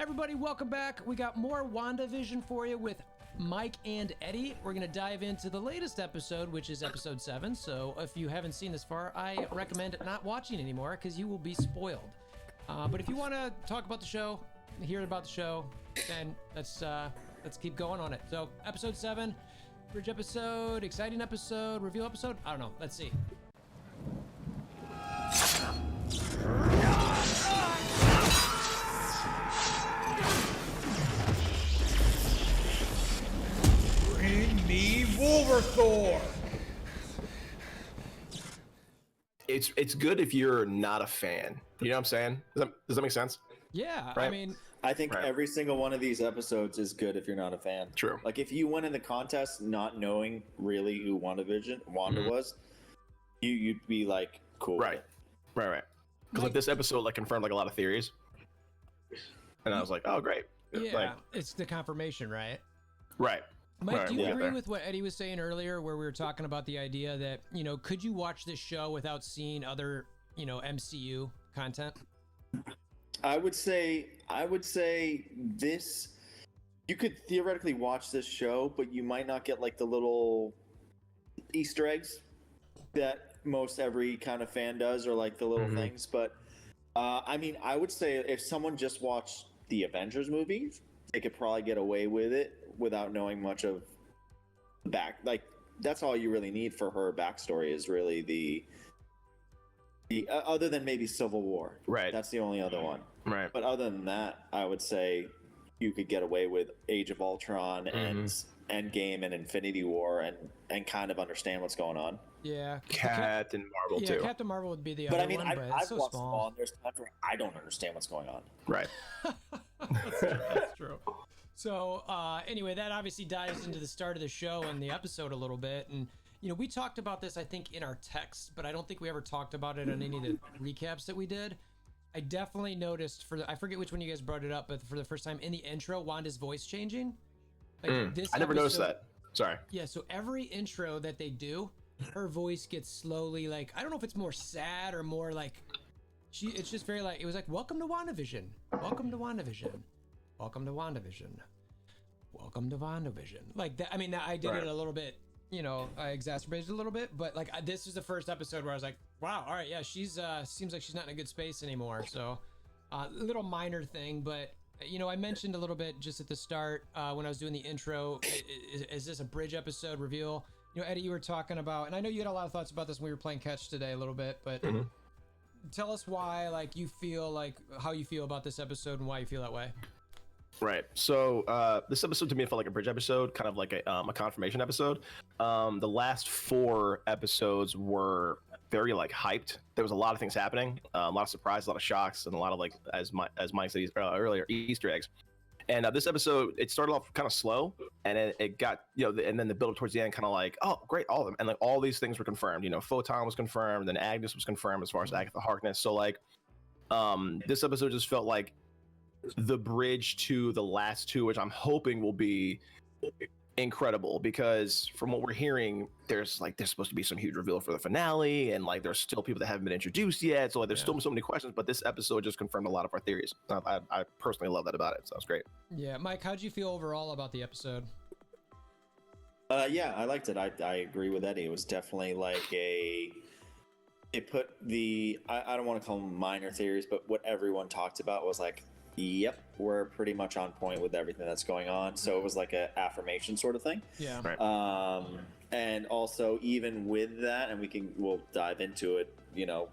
Everybody, welcome back. We got more WandaVision for you with Mike and Eddie. We're going to dive into the latest episode, which is episode 7. So if you haven't seen this far, I recommend not watching anymore because you will be spoiled. But if you want to talk about the show, hear about the show, then let's keep going on it. So episode 7, bridge episode, exciting episode, reveal episode. I don't know. Let's see. Bring me Wolverthor! It's good if you're not a fan. You know what I'm saying? Does that make sense? Yeah, right? I mean, I think every single one of these episodes is good if you're not a fan. True. Like if you went in the contest not knowing really who Wanda was, you'd be like, cool. Right. Because like this episode like confirmed like a lot of theories, and I was like, oh great. Yeah, like, it's the confirmation, right? Right. Mike, do you agree with what Eddie was saying earlier, where we were talking about the idea that, you know, could you watch this show without seeing other, you know, MCU content? I would say this, you could theoretically watch this show, but you might not get like the little Easter eggs that most every kind of fan does, or like the little things. But I mean, I would say if someone just watched the Avengers movies, they could probably get away with it without knowing much of the back. Like that's all you really need for her backstory is really the other than maybe Civil War. Right. That's the only other one. Right. But other than that, I would say you could get away with Age of Ultron and Endgame and Infinity War and kind of understand what's going on. Yeah. Captain Marvel too. Captain Marvel would be the But other I mean, one, I've but watched it's so them small. all, and there's times where I don't understand what's going on. Right. That's true. So anyway, that obviously dives into the start of the show and the episode a little bit. And, you know, we talked about this, I think, in our text, but I don't think we ever talked about it on any of the recaps that we did. I definitely noticed I forget which one you guys brought it up, but for the first time in the intro, Wanda's voice changing. Like this I never noticed that. Sorry. Yeah, so every intro that they do, her voice gets slowly like, I don't know if it's more sad or more like, it's just very like, it was like, welcome to WandaVision. Welcome to WandaVision. Welcome to WandaVision. Welcome to WandaVision. Like that, I mean, I did it a little bit, you know, I exacerbated it a little bit, but like this is the first episode where I was like, wow, all right, yeah, she's seems like she's not in a good space anymore. So little minor thing, but you know, I mentioned a little bit just at the start when I was doing the intro, is this a bridge episode reveal? You know, Eddie, you were talking about, and I know you had a lot of thoughts about this when we were playing catch today a little bit, but tell us why, like, you feel like, how you feel about this episode and why you feel that way. Right. So this episode to me felt like a bridge episode, kind of like a confirmation episode. The last 4 episodes were very like hyped. There was a lot of things happening, a lot of surprises, a lot of shocks, and a lot of like, as Mike said earlier, Easter eggs. And this episode, it started off kind of slow, and it got, you know, and then the build towards the end kind of like, oh, great, all of them. And like all these things were confirmed. You know, Photon was confirmed, then Agnes was confirmed as far as Agatha Harkness. So like, this episode just felt like the bridge to the last 2, which I'm hoping will be incredible, because from what we're hearing, there's supposed to be some huge reveal for the finale, and like there's still people that haven't been introduced yet, so like there's still so many questions, but this episode just confirmed a lot of our theories. I personally love that about it, so it's great. Yeah, Mike, how'd you feel overall about the episode? Yeah, I liked it. I agree with Eddie. It was definitely like it put I don't want to call them minor theories, but what everyone talked about was like, yep, we're pretty much on point with everything that's going on. So it was like a affirmation sort of thing. Yeah. Right. And also even with that, and we'll dive into it, you know,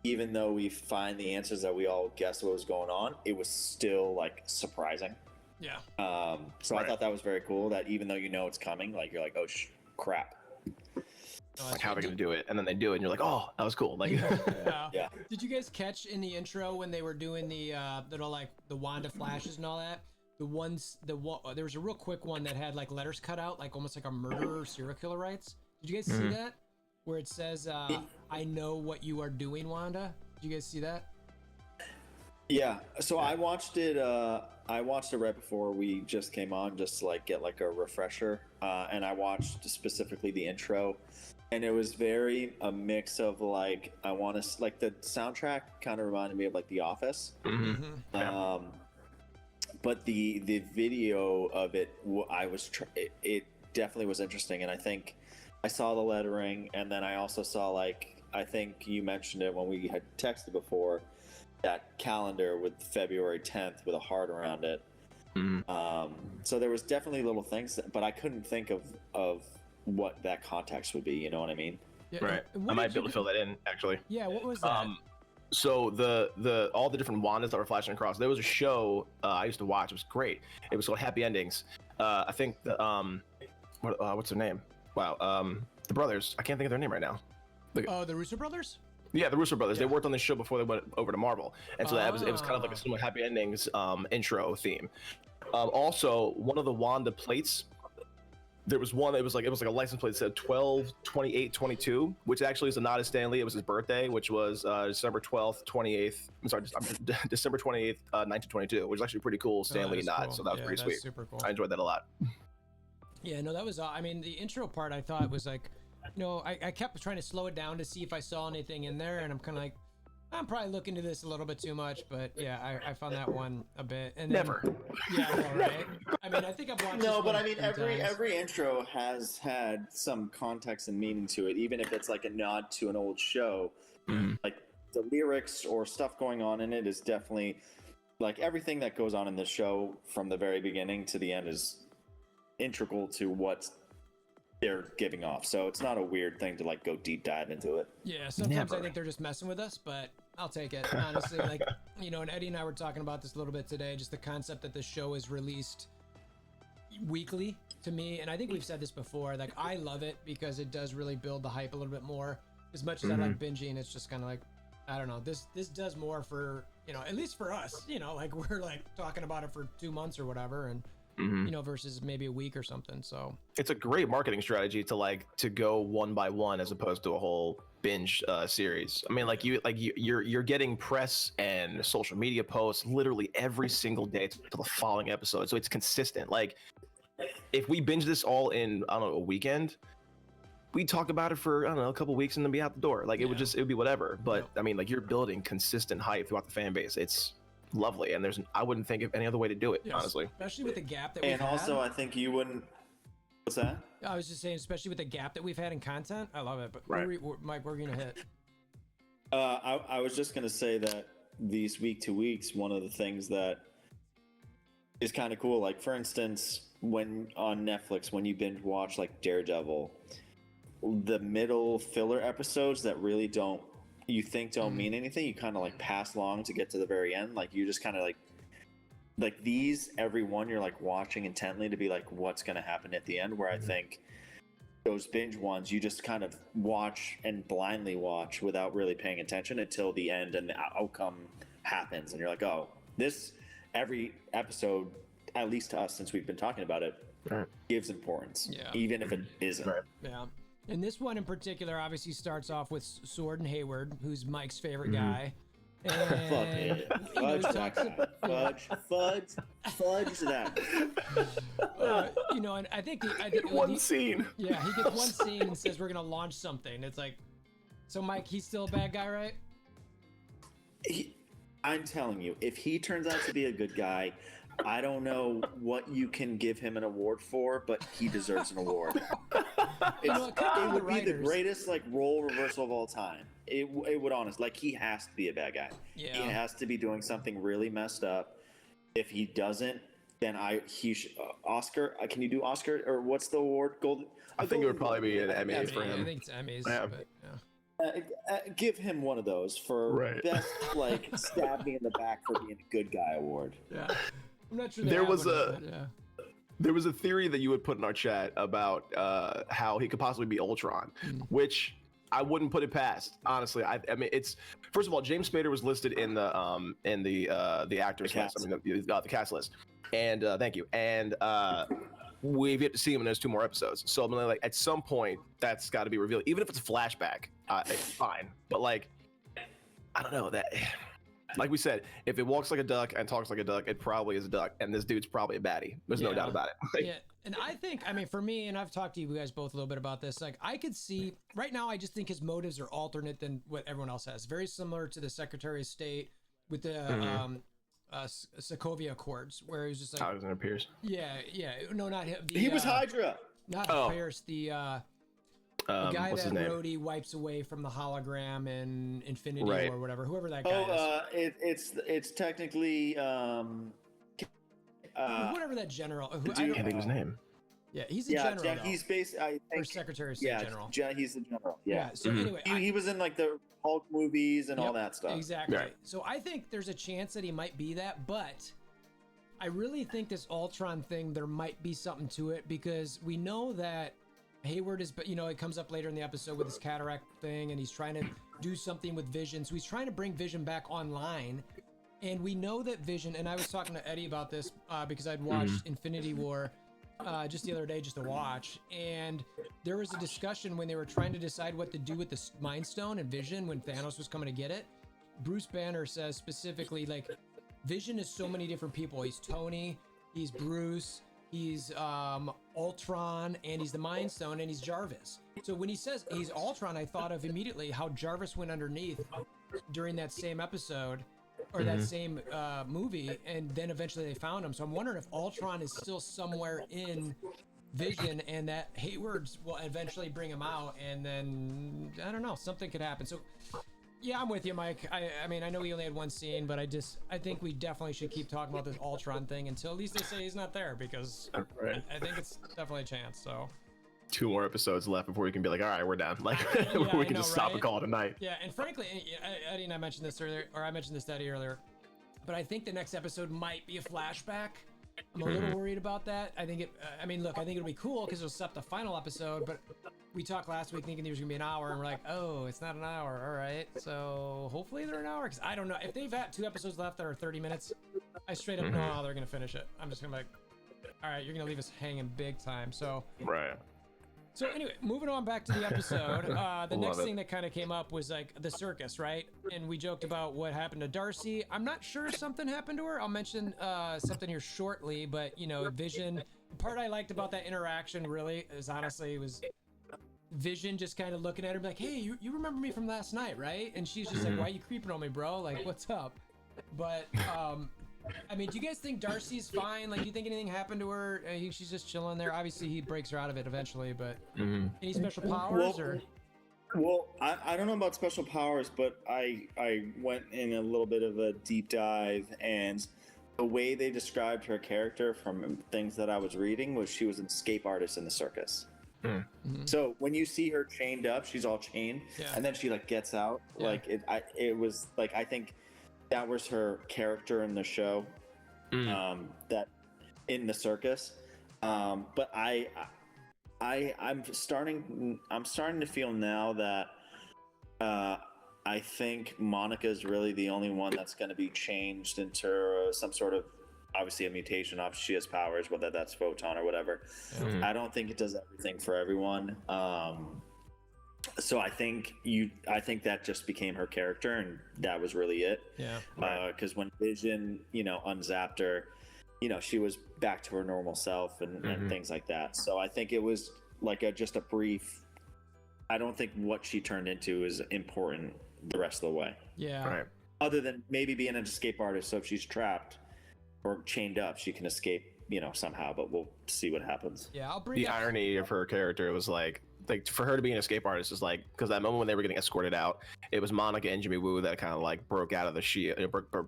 even though we find the answers that we all guessed what was going on, it was still like surprising. Yeah. So I thought that was very cool, that even though you know it's coming, like you're like, oh crap. Like, how are they gonna do it? And then they do it, and you're like, oh, that was cool. Like, yeah. Did you guys catch in the intro when they were doing the little like the Wanda flashes and all that? There was a real quick one that had like letters cut out, like almost like a murderer serial killer writes. Did you guys see that? Where it says, "I know what you are doing, Wanda." Did you guys see that? Yeah. So I watched it. I watched it right before we just came on, just to like get like a refresher. And I watched specifically the intro. And it was very a mix of like, I want to like the soundtrack kind of reminded me of like The Office. but the video of it, it definitely was interesting, and I think I saw the lettering, and then I also saw, like, I think you mentioned it when we had texted before, that calendar with February 10th with a heart around it. So there was definitely little things, but I couldn't think of what that context would be. You know what I mean? Yeah, Right. I might be able to fill that in, actually. Yeah, what was that? So all the different Wandas that were flashing across. There was a show I used to watch. It was great. It was called Happy Endings. I think the what's their name? Wow. The brothers. I can't think of their name right now. The Russo brothers? Yeah, the Russo brothers. Yeah. They worked on this show before they went over to Marvel, and so it was kind of like a similar Happy Endings intro theme. Also, one of the Wanda plates. There was one that was like a license plate that said 12/28/22, which actually is a nod to Stan Lee. It was his birthday, which was December 12th, 28th. I'm sorry, December 28th, 1922, which is actually a pretty cool Stan Lee nod. Cool. So that was pretty sweet. Super cool. I enjoyed that a lot. Yeah, no, that was. I mean, the intro part I thought was like, I kept trying to slow it down to see if I saw anything in there, and I'm kind of like, I'm probably looking to this a little bit too much, but yeah, I found that one a bit. And then, Never. Yeah, I know, right? I mean, I think I've watched. No, this but one I mean, every intro has had some context and meaning to it, even if it's like a nod to an old show. Like the lyrics or stuff going on in it is definitely like everything that goes on in the show from the very beginning to the end is integral to what they're giving off. So it's not a weird thing to like go deep dive into it. Yeah, sometimes Never. I think they're just messing with us, but I'll take it, honestly. Like, and Eddie and I were talking about this a little bit today, just the concept that the show is released weekly to me, and I think we've said this before, like, I love it because it does really build the hype a little bit more. As much as I like binging, it's just kind of like, I don't know, this does more for, at least for us, like we're like talking about it for 2 months or whatever, and versus maybe a week or something. So It's a great marketing strategy to go one by one as opposed to a whole binge series. I mean, you're getting press and social media posts literally every single day to the following episode, so it's consistent. Like, if we binge this all in, I don't know, a weekend, we talk about it for, I don't know, a couple weeks and then be out the door. Like, it would be whatever. But I mean, like, you're building consistent hype throughout the fan base. It's lovely, and I wouldn't think of any other way to do it, honestly. Especially with the gap that we've And also, I think you wouldn't. What's that? I was just saying, especially with the gap that we've had in content, I love it. But Right. Mike, we're gonna hit. I was just gonna say that these week to weeks, one of the things that is kind of cool, like for instance, when on Netflix, when you binge watch like Daredevil, the middle filler episodes that really don't mean anything, you kind of like pass along to get to the very end. Like you just kind of like these, every one you're like watching intently to be like, what's going to happen at the end, where I think those binge ones you just kind of watch and blindly watch without really paying attention until the end and the outcome happens, and you're like, oh, this, every episode, at least to us since we've been talking about it, gives importance, even if it isn't. Yeah. And this one in particular obviously starts off with Sword and Hayward, who's Mike's favorite guy. And Fuck it. Fudge that guy. Fudge that. And I think One scene. Yeah, he gets one scene and says we're gonna launch something. It's like, so Mike, he's still a bad guy, right? I'm telling you, if he turns out to be a good guy, I don't know what you can give him an award for, but he deserves an award. It would be the greatest like role reversal of all time. It would honestly, like, he has to be a bad guy. Yeah. He has to be doing something really messed up. If he doesn't, then he should Oscar. Can you do Oscar, or what's the award? Golden. I think it would probably be an Emmy for him. I think it's Emmys. Yeah. But, yeah. Give him one of those for best like stab me in the back for being a good guy award. Yeah. I'm not sure There was a theory that you would put in our chat about how he could possibly be Ultron, which I wouldn't put it past. Honestly, I mean, it's, first of all, James Spader was listed in the actors list. I mean, the cast list, and thank you. And we've yet to see him in those 2 more episodes. So I'm like, at some point, that's got to be revealed, even if it's a flashback. It's fine, but like, I don't know that. Like we said, if it walks like a duck and talks like a duck, it probably is a duck, and this dude's probably a baddie. There's no doubt about it. Yeah, and I think, I mean, for me, and I've talked to you guys both a little bit about this, like, I could see, right now, I just think his motives are alternate than what everyone else has. Very similar to the Secretary of State with the Sokovia Accords, where he was just like, Alexander Pierce. yeah, no, not him. He was Hydra. Not Oh. Pierce, the guy what's that his name? Rhodey wipes away from the hologram in Infinity Right. War or whatever, whoever that guy is. It's technically Whatever that general. I can't think of his name. Yeah, he's a general. yeah, though, he's based. I or think Secretary of State yeah, General. he's the general. Yeah, So anyway, he was in like the Hulk movies and all Yep, that stuff. Exactly. Right. So I think there's a chance that he might be that, but I really think this Ultron thing, there might be something to it, because we know that Hayward is, it comes up later in the episode with his cataract thing, and he's trying to do something with Vision. So he's trying to bring Vision back online. And we know that Vision, and I was talking to Eddie about this because I'd watched Infinity War just the other day just to watch, and there was a discussion when they were trying to decide what to do with the Mind Stone and Vision when Thanos was coming to get it. Bruce Banner says specifically, like, Vision is so many different people. He's Tony, he's Bruce, he's Ultron, and he's the Mind Stone, and he's Jarvis. So when he says he's Ultron, I thought of immediately how Jarvis went underneath during that same episode, or that same movie, and then eventually they found him. So I'm wondering if Ultron is still somewhere in Vision, and that Hayward's will eventually bring him out, and then I don't know, something could happen. So yeah, I'm with you, Mike. I mean, I know we only had one scene, but I think we definitely should keep talking about this Ultron thing until at least they say he's not there, because Right. I think it's definitely a chance. So 2 more episodes left before we can be like, all right, we're done. Like, Yeah, we I can know, just stop right? and call it a night. yeah, and frankly, Eddie and I mentioned this earlier, or I mentioned this to Eddie earlier, but I think the next episode might be a flashback. I'm a little worried about that. I think I think it'll be cool because it'll set up the final episode, but we talked last week thinking there was gonna be an hour, and we're like, oh, it's not an hour. All right, so hopefully they're an hour, because I don't know if they've got 2 episodes left that are 30 minutes. I straight up know how they're gonna finish it. I'm just gonna be like, all right, you're gonna leave us hanging big time. So Right. So anyway, moving on back to the episode, the next Love it. thing that kind of came up was like the circus, right? And we joked about what happened to Darcy. I'm not sure something happened to her. I'll mention something here shortly, but Vision. The part I liked about that interaction really is honestly was Vision just kind of looking at her like, hey, you remember me from last night, right? And she's just like, why you creeping on me, bro? Like, what's up? But I mean, do you guys think Darcy's fine? Like, do you think anything happened to her? I think she's just chilling there. Obviously, he breaks her out of it eventually, but any special powers or? Well, I don't know about special powers, but I went in a little bit of a deep dive, and the way they described her character from things that I was reading was she was an escape artist in the circus. So when you see her chained up, she's all chained, and then she like gets out. Yeah. Like it was like, I think that was her character in the show, that in the circus. But I'm starting to feel now that I think Monica's really the only one that's going to be changed into some sort of, obviously a mutation. Obviously she has powers, whether that's photon or whatever. I don't think it does everything for everyone. So I think that just became her character, and that was really it. Yeah. Because when Vision, unzapped her, she was back to her normal self and things like that. So I think it was like just a brief. I don't think what she turned into is important the rest of the way. Yeah. Right. Other than maybe being an escape artist, so if she's trapped or chained up, she can escape, somehow. But we'll see what happens. Yeah, I'll bring The up. irony of her character was like for her to be an escape artist is like, because that moment when they were getting escorted out, it was Monica and Jimmy Woo that kind of like broke out of the shield,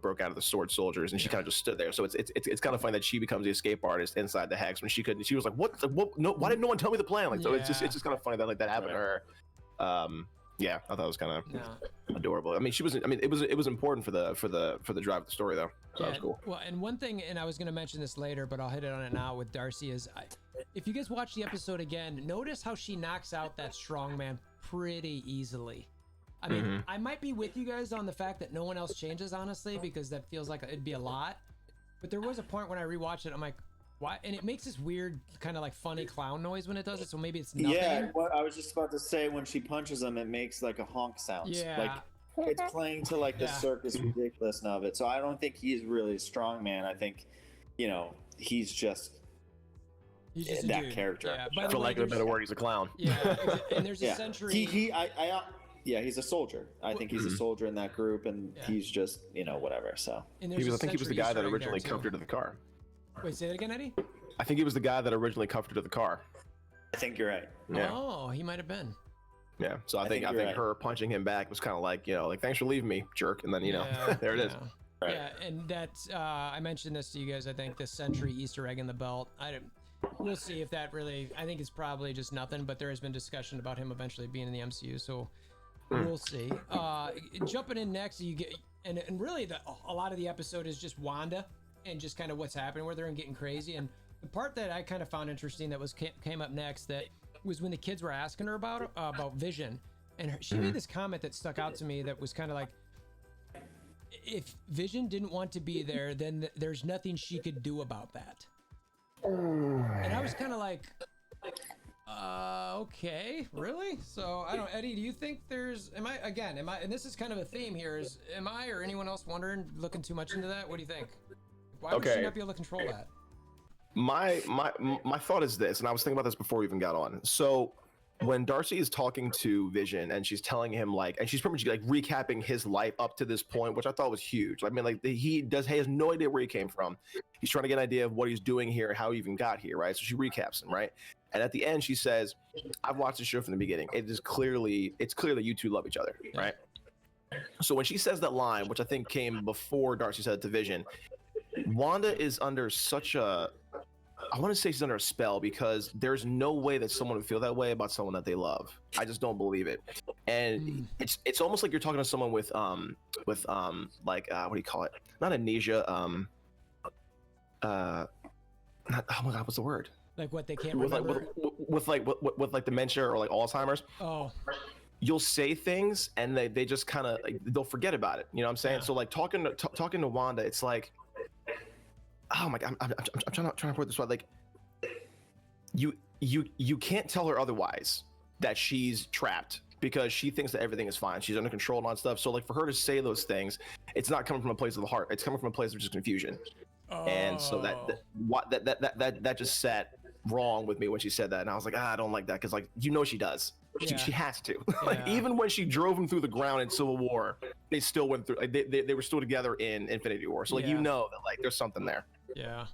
broke out of the sword soldiers, and she kind of just stood there. So it's kind of funny that she becomes the escape artist inside the hex when she couldn't. She was like, what? No, why didn't no one tell me the plan? Like, so it's just kind of funny that like that happened to her. Yeah, I thought it was kind of adorable. I mean, it was important for the drive of the story though. So that was cool. Well, and one thing, and I was going to mention this later, but I'll hit it on it now with Darcy, is if you guys watch the episode again, notice how she knocks out that strongman pretty easily. I mean, I might be with you guys on the fact that no one else changes, honestly, because that feels like it'd be a lot. But there was a point when I rewatched it, I'm like, why? And it makes this weird kind of like funny clown noise when it does it, so maybe it's nothing. Yeah, what I was just about to say, when she punches him, it makes like a honk sound. Yeah. Like it's playing to like the circus ridiculousness of it. So I don't think he's really a strong man. I think, he's just He's just a that dude. character. Yeah. By the For way, lack of a better word, he's a clown. Yeah, and there's a century. Yeah, he's a soldier. I think he's a soldier in that group, and he's just, whatever. So And I there's a think he was the Sentry guy Easter that egg originally there, cuffed too. her to the car. Wait, say that again, Eddie? I think he was the guy that originally cuffed her to the car. I think you're right. Yeah. Oh, he might have been. Yeah. So I think you're right. her punching him back was kind of like, like, thanks for leaving me, jerk. And then, there it is. Yeah. Yeah, and that's I mentioned this to you guys. I think the Sentry Easter egg in the belt. We'll see if that really. I think it's probably just nothing, but there has been discussion about him eventually being in the MCU, so we'll see. Jumping in next, you get and really a lot of the episode is just Wanda and just kind of what's happening where they're getting crazy. And the part that I kind of found interesting that came up next that was when the kids were asking her about Vision, and she made this comment that stuck out to me that was kind of like, if Vision didn't want to be there, then there's nothing she could do about that. And I was kind of like, okay, really? So I don't, Eddie, do you think am I, and this is kind of a theme here, am I or anyone else wondering, looking too much into that? What do you think? Why would she not be able to control that? My thought is this, and I was thinking about this before we even got on. So when Darcy is talking to Vision and she's telling him and she's pretty much like recapping his life up to this point, which I thought was huge. I mean, he has no idea where he came from. He's trying to get an idea of what he's doing here, how he even got here, right? So she recaps him, right? And at the end, she says, "I've watched the show from the beginning. It's clear that you two love each other, right?" So when she says that line, which I think came before Darcy said it to Vision, Wanda is under such a, I want to say she's under a spell, because there's no way that someone would feel that way about someone that they love. I just don't believe it. And it's almost like you're talking to someone with what do you call it? Not amnesia. Oh my God, what's the word? Like what they can't remember? With dementia or like Alzheimer's. Oh. You'll say things and they just kind of they'll forget about it. You know what I'm saying? Yeah. So like talking to Wanda, it's like, oh my God, I'm trying to put it this way. Like you can't tell her otherwise that she's trapped, because she thinks that everything is fine. She's under control and all that stuff. So like for her to say those things, it's not coming from a place of the heart. It's coming from a place of just confusion. Oh. And so that just sat wrong with me when she said that, and I was like, I don't like that, because she does. She has to. Even when she drove him through the ground in Civil War, they still went through. They were still together in Infinity War. So that there's something there. Yeah.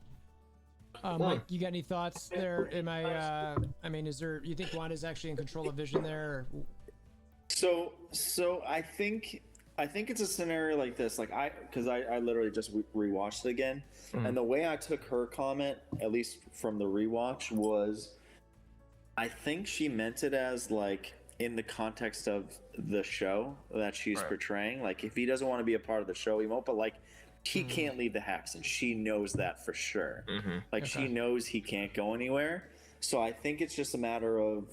Mike, you got any thoughts there? You think Wanda's actually in control of Vision there? Or? So I think it's a scenario like this, because I literally just rewatched it again, and the way I took her comment, at least from the rewatch, was I think she meant it as in the context of the show that she's portraying. Like, if he doesn't want to be a part of the show, he won't. But he can't leave the Hacks, and she knows that for sure. She knows he can't go anywhere. So I think it's just a matter of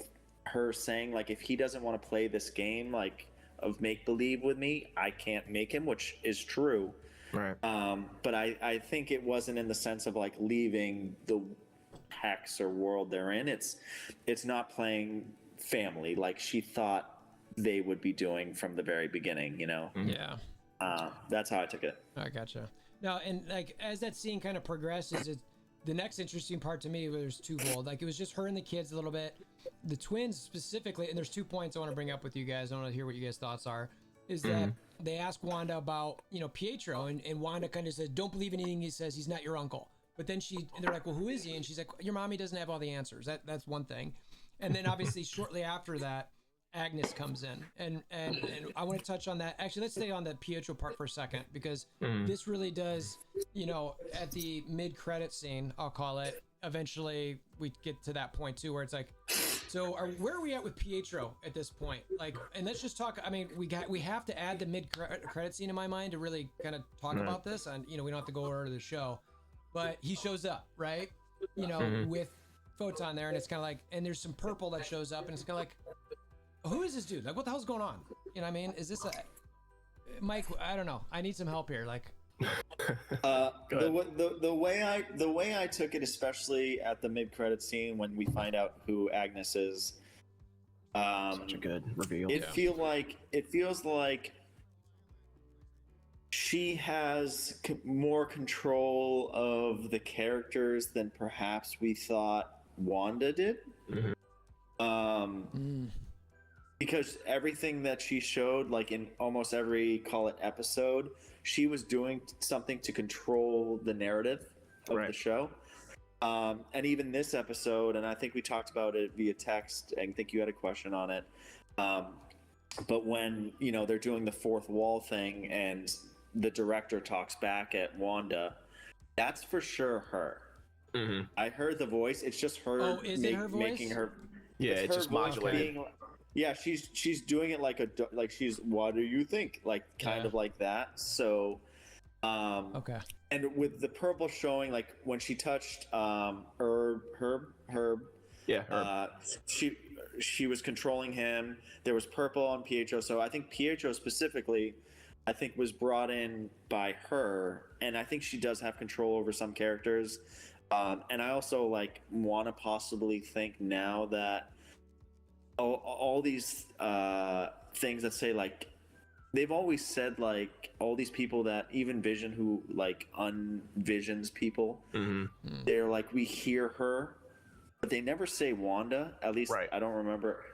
her saying, if he doesn't want to play this game, of make believe with me, I can't make him, which is true. Right. But I think it wasn't in the sense of leaving the Hex or world they're in. It's not playing family like she thought they would be doing from the very beginning, Yeah. That's how I took it. I gotcha. Now, and as that scene kind of progresses, the next interesting part to me was twofold. It was just her and the kids a little bit, the twins specifically, and there's 2 points I want to bring up with you guys. I want to hear what you guys' thoughts are. Is that they ask Wanda about Pietro, and Wanda kind of says, "Don't believe anything he says. He's not your uncle." But then they're like, "Well, who is he?" And she's like, "Your mommy doesn't have all the answers." That's one thing. And then obviously shortly after that, Agnes comes in, and I want to touch on that. Actually, let's stay on the Pietro part for a second, because this really does, at the mid-credit scene, I'll call it, eventually we get to that point too, where it's like, so where are we at with Pietro at this point? And let's just talk. I mean, we have to add the mid-credit scene in my mind to really kind of talk about this, and we don't have to go over to the show, but he shows up, right? With Photon there, and it's kind of and there's some purple that shows up, and it's kind of who is this dude? What the hell's going on? You know what I mean? Is this Mike? I don't know. I need some help here. The way I took it, especially at the mid-credit scene when we find out who Agnes is, such a good reveal. It feels like she has more control of the characters than perhaps we thought Wanda did. because everything that she showed, like in almost every call it episode, she was doing something to control the narrative of the show. And even this episode, and I think we talked about it via text, and I think you had a question on it. But when, you know, they're doing the fourth wall thing and the director talks back at Wanda, that's for sure her. Mm-hmm. I heard the voice. It's just her, is it her voice? making her. Yeah, it's her just voice modulated. being, yeah, she's doing it like she's, what do you think? Like kind of like that. So, okay. And with the purple showing, like when she touched Herb, Yeah, Herb. she was controlling him. There was purple on Pietro, so I think Pietro specifically, I think, was brought in by her, and I think she does have control over some characters. And I also like want to possibly think now that all these things that say, like, they've always said, like, all these people that even Vision, who like unvisions people, they're like, we hear her, but they never say Wanda. At least I don't remember.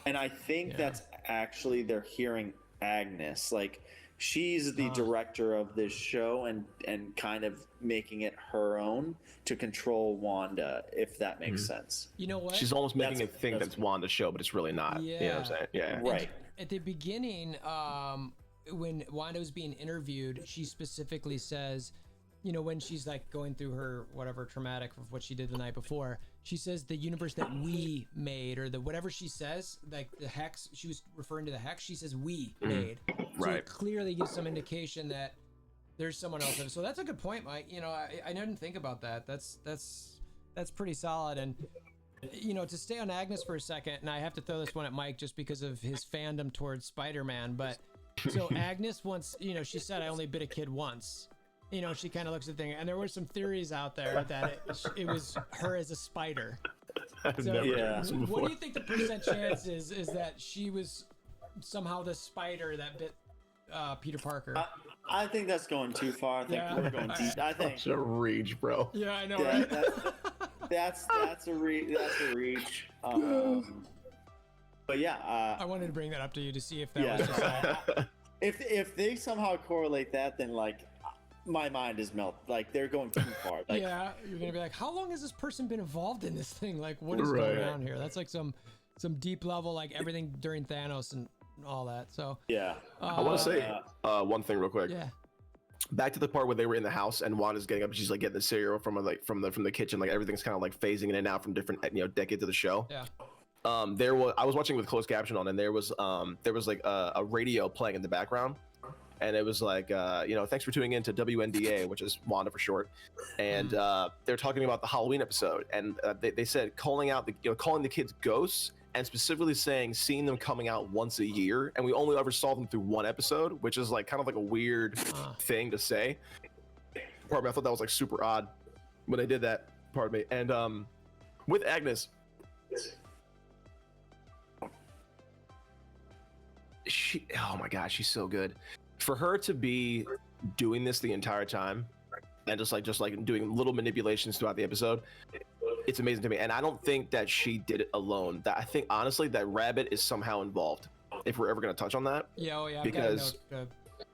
And I think that's actually they're hearing Agnes. Like, she's the director of this show and kind of making it her own to control Wanda, if that makes sense. You know what? She's almost making it think that's Wanda's show, but it's really not. Yeah. You know what I'm saying? Yeah. Right. At the beginning, when Wanda was being interviewed, she specifically says, you know, when she's like going through her whatever traumatic of what she did the night before, she says the universe that we made, or the whatever she says, like the hex, she was referring to the hex, she says we made. So it clearly gives some indication that there's someone else. So that's a good point, Mike. You know, I didn't think about that. That's pretty solid. And you know, to stay on Agnes for a second, and I have to throw this one at Mike just because of his fandom towards Spider-Man, but so Agnes once, you know, she said, I only bit a kid once. You know, she kind of looks at the thing, and there were some theories out there that it was her as a spider. So, what do you think the percent chance is that she was somehow the spider that bit Peter Parker? I think that's going too far. I think we're going deep. I think Such a reach, bro. Yeah, I know, right? That's a reach. But yeah, I wanted to bring that up to you to see if that was just if they somehow correlate that, then like my mind is melted. Like they're going too far. Like, yeah, you're gonna be like, how long has this person been involved in this thing? Like, what is going on here? That's like some deep level, like everything during Thanos and all that. So yeah, I want to say one thing real quick. Yeah. Back to the part where they were in the house and Wanda's getting up and she's like getting the cereal from the kitchen, like everything's kind of like phasing in and out from different decades of the show. Yeah. I was watching with closed caption on, and there was like a radio playing in the background, and it was like thanks for tuning in to WNDA, which is Wanda for short, and they're talking about the Halloween episode, and they said calling the kids ghosts, and specifically saying seeing them coming out once a year, and we only ever saw them through one episode, which is like kind of like a weird thing to say. Pardon me, I thought that was like super odd when they did that. Pardon me. And with Agnes, oh my god, she's so good. For her to be doing this the entire time and just like doing little manipulations throughout the episode, it's amazing to me. And I don't think that she did it alone. That I think honestly that Rabbit is somehow involved. If we're ever going to touch on that, because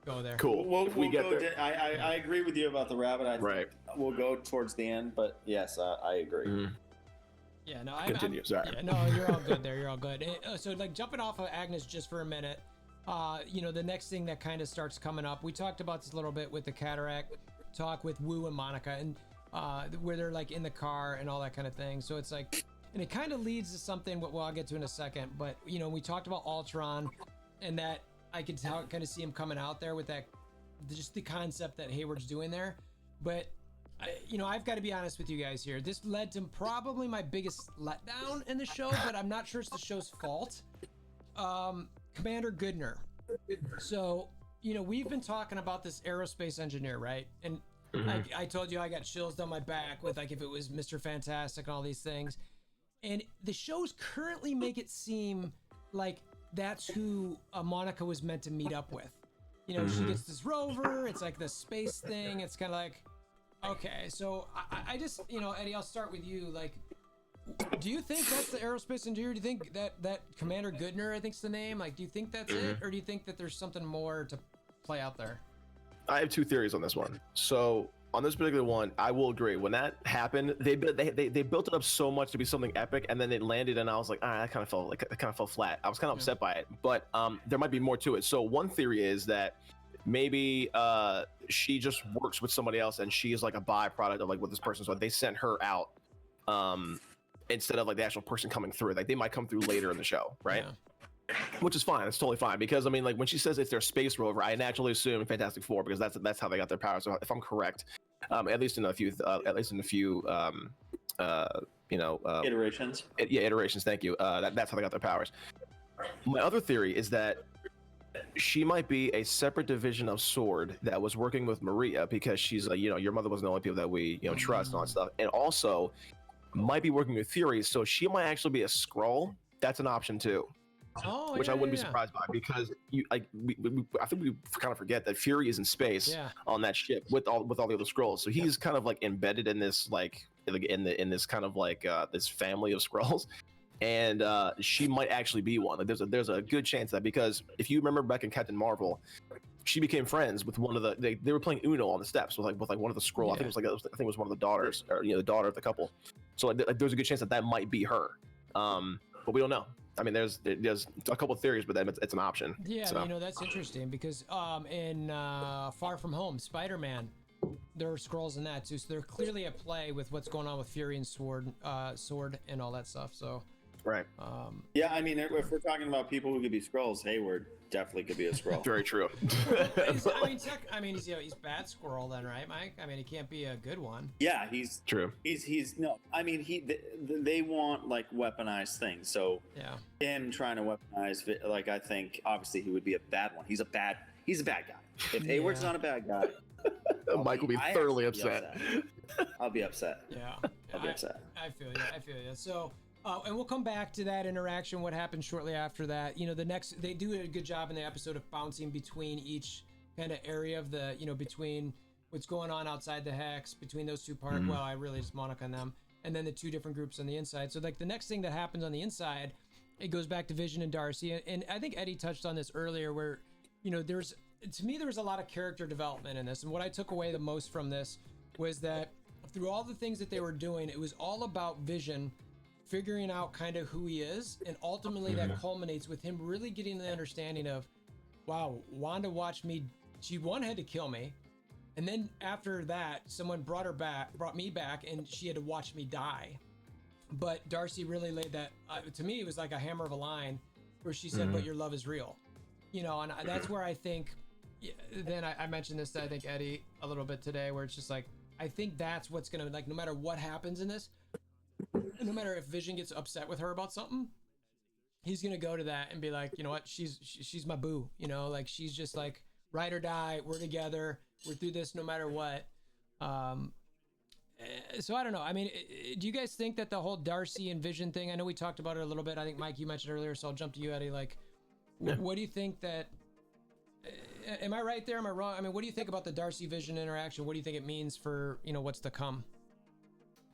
go there. Cool. We'll go there. I agree with you about the Rabbit. We'll go towards the end, but yes, I agree. Mm-hmm. Yeah, no, Continue. Sorry. Yeah, no, you're all good there. You're all good. So, like, jumping off of Agnes just for a minute, the next thing that kind of starts coming up, we talked about this a little bit with the cataract talk with Wu and Monica, and where they're like in the car and all that kind of thing. So it's like, and it kind of leads to something what I'll get to in a second. But we talked about Ultron, and that I could kind of see him coming out there with that, just the concept that Hayward's doing there, but. I've got to be honest with you guys here. This led to probably my biggest letdown in the show, but I'm not sure it's the show's fault. Commander Goodner. So, we've been talking about this aerospace engineer, right? And I told you I got chills down my back with like if it was Mr. Fantastic and all these things. And the shows currently make it seem like that's who Monica was meant to meet up with. She gets this rover. It's like the space thing. It's kind of like, okay, so I just, Eddie, I'll start with you. Like, Do you think that's the aerospace engineer? Do you think that Commander Goodner, I think's the name? Like, do you think that's it, or do you think that there's something more to play out there? I have two theories on this one. So on this particular one, I will agree. When that happened, they built it up so much to be something epic, and then it landed, and I was like, that kind of fell flat. I was kind of upset by it, but there might be more to it. So one theory is that maybe she just works with somebody else, and she is like a byproduct of like what this person's like. They sent her out instead of like the actual person coming through. Like they might come through later in the show, right? Yeah. Which is fine. It's totally fine because I mean, like when she says it's their space rover, I naturally assume Fantastic Four because that's how they got their powers. So if I'm correct, at least in a few iterations. Iterations. Thank you. That's how they got their powers. My other theory is that she might be a separate division of Sword that was working with Maria because she's like, your mother wasn't the only people that we trust and all that stuff, and also might be working with Fury. So she might actually be a Skrull. That's an option too. Oh, which I wouldn't be surprised by because I think we kind of forget that Fury is in space on that ship with all the other Skrulls. So he's kind of like embedded in this in this kind of like this family of Skrulls, and she might actually be one. Like there's a good chance that because if you remember back in Captain Marvel, she became friends with one of the they were playing Uno on the steps with one of the Skrull. I think it was one of the daughters or the daughter of the couple. So like there's a good chance that might be her, but we don't know. I mean, there's a couple of theories, but then it's an option. Yeah, so. That's interesting because in Far From Home, Spider-Man, there are Skrulls in that too, so they're clearly at play with what's going on with Fury and Sword and all that stuff. So, right. Yeah, I mean, if we're talking about people who could be Skrulls, Hayward definitely could be a Skrull. Very true. He's bad Squirrel then, right, Mike? I mean, he can't be a good one. Yeah, he's true. He's no. I mean, they want like weaponized things. So yeah, him trying to weaponize, like I think obviously he would be a bad one. He's a bad guy. If Hayward's not a bad guy, Mike will be thoroughly upset. I'll be upset. Yeah, I'll be upset. I feel you. So. And we'll come back to that interaction, what happens shortly after that. They do a good job in the episode of bouncing between each kind of area of the, between what's going on outside the hex, between those two parts. Well, I really just monarch on them. And then the two different groups on the inside. So like the next thing that happens on the inside, it goes back to Vision and Darcy. And I think Eddie touched on this earlier where, there was a lot of character development in this. And what I took away the most from this was that through all the things that they were doing, it was all about Vision figuring out kind of who he is, and ultimately that culminates with him really getting the understanding of, wow, Wanda watched me, she had to kill me, and then after that someone brought me back and she had to watch me die. But Darcy really laid that to me, it was like a hammer of a line where she said, but your love is real, and that's where I think then I mentioned this to, I think, Eddie a little bit today, where it's just like, I think that's what's gonna, like, no matter what happens in this, no matter if Vision gets upset with her about something, he's gonna go to that and be like, you know what, she's my boo, like she's just like ride or die, we're together, we're through this no matter what. So I don't know. I mean, do you guys think that the whole Darcy and Vision thing, I know we talked about it a little bit, I think Mike, you mentioned earlier, so I'll jump to you, Eddie, like what do you think that, am I right there, am I wrong? I mean, what do you think about the Darcy Vision interaction? What do you think it means for, what's to come?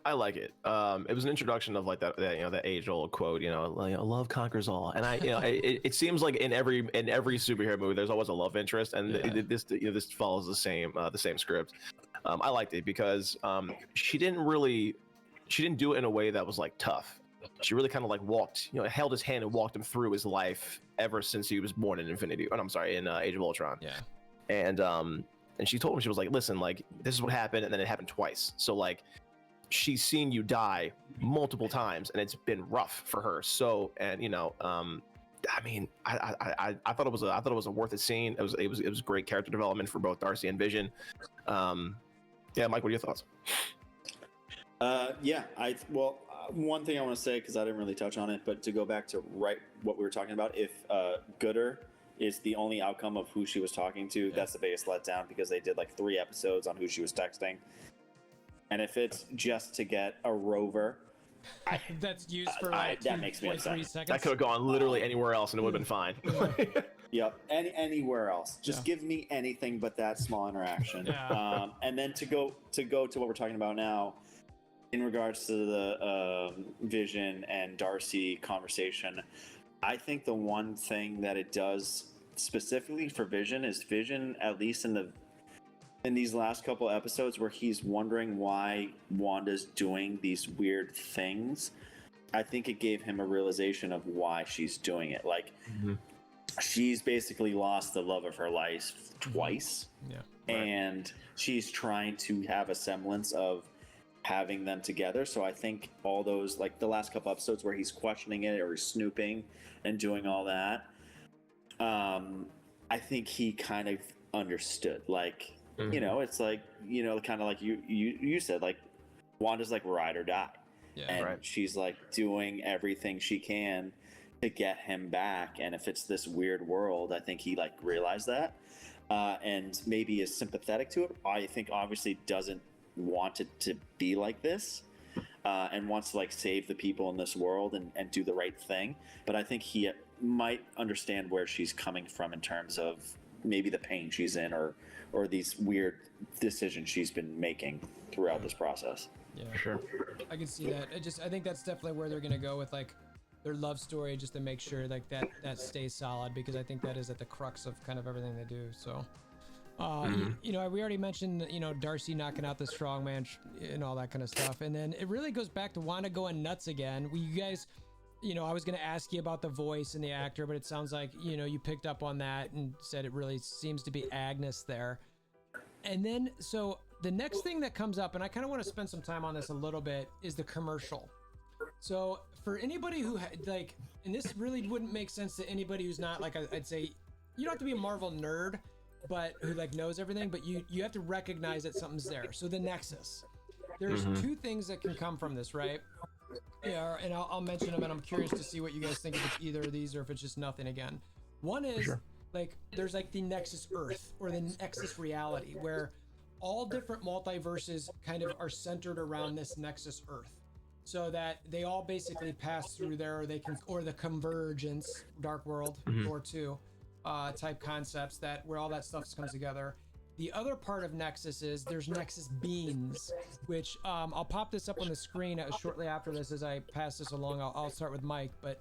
I like it. It was an introduction of like that age-old quote, like love conquers all. And it seems like in every superhero movie, there's always a love interest, and this follows the same script. I liked it because she didn't do it in a way that was like tough. She really kind of like walked, held his hand and walked him through his life ever since he was born in in Age of Ultron. Yeah. And she told him, she was like, listen, like this is what happened, and then it happened twice. So like, she's seen you die multiple times, and it's been rough for her. So, and I mean, I thought it was a worth it scene. It was great character development for both Darcy and Vision. Yeah, Mike, what are your thoughts? One thing I want to say, because I didn't really touch on it, but to go back to what we were talking about, if Gooder is the only outcome of who she was talking to, that's the biggest letdown, because they did like 3 episodes on who she was texting. And if it's just to get a rover, that's used for like that makes me upset. 3 seconds. That could have gone literally anywhere else and it would have been fine. Yep, anywhere else. Just give me anything but that small interaction. And then to go to what we're talking about now, in regards to the Vision and Darcy conversation, I think the one thing that it does specifically for Vision is Vision, at least in these last couple episodes where he's wondering why Wanda's doing these weird things, I think it gave him a realization of why she's doing it. Like, she's basically lost the love of her life twice. Yeah. And she's trying to have a semblance of having them together. So I think all those, like the last couple episodes where he's questioning it or he's snooping and doing all that, I think he kind of understood. Like, you know, it's like, you know, kind of like you said, like, Wanda's like ride or die. Yeah. And she's like doing everything she can to get him back. And if it's this weird world, I think he like realized that. And maybe is sympathetic to it. I think obviously doesn't want it to be like this, and wants to like save the people in this world and do the right thing. But I think he might understand where she's coming from in terms of maybe the pain she's in or these weird decisions she's been making throughout this process. Yeah, Sure. I can see that. I think that's definitely where they're gonna go with like their love story, just to make sure like that stays solid, because I think that is at the crux of kind of everything they do. So, you know, we already mentioned, you know, Darcy knocking out the strongman and all that kind of stuff, and then it really goes back to Wanda going nuts again. You guys, you know, I was gonna ask you about the voice and the actor, but it sounds like, you know, you picked up on that and said it really seems to be Agnes there. And then, so the next thing that comes up, and I kind of want to spend some time on this a little bit, is the commercial. So for anybody who like, and this really wouldn't make sense to anybody who's not like, I'd say you don't have to be a Marvel nerd, but who like knows everything, but you have to recognize that something's there. So the Nexus, there's two things that can come from this, right? Yeah, and I'll mention them, and I'm curious to see what you guys think, if it's either of these or if it's just nothing again. One is like, there's like the Nexus Earth or the Nexus reality, where all different multiverses kind of are centered around this Nexus Earth, so that they all basically pass through there, or the convergence, Dark World, Thor 2 type concepts, that where all that stuff comes together. The other part of Nexus is there's Nexus beings, which I'll pop this up on the screen shortly after this as I pass this along. I'll start with Mike, but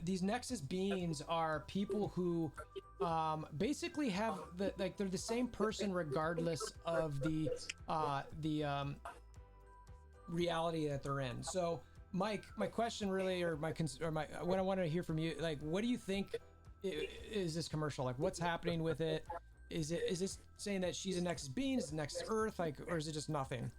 these Nexus beings are people who basically have they're the same person regardless of the reality that they're in. So Mike, my question really, or what I want to hear from you, like, what do you think is this commercial? Like, what's happening with it? Is this saying that she's a Nexus being, is it Nexus Earth, like, or is it just nothing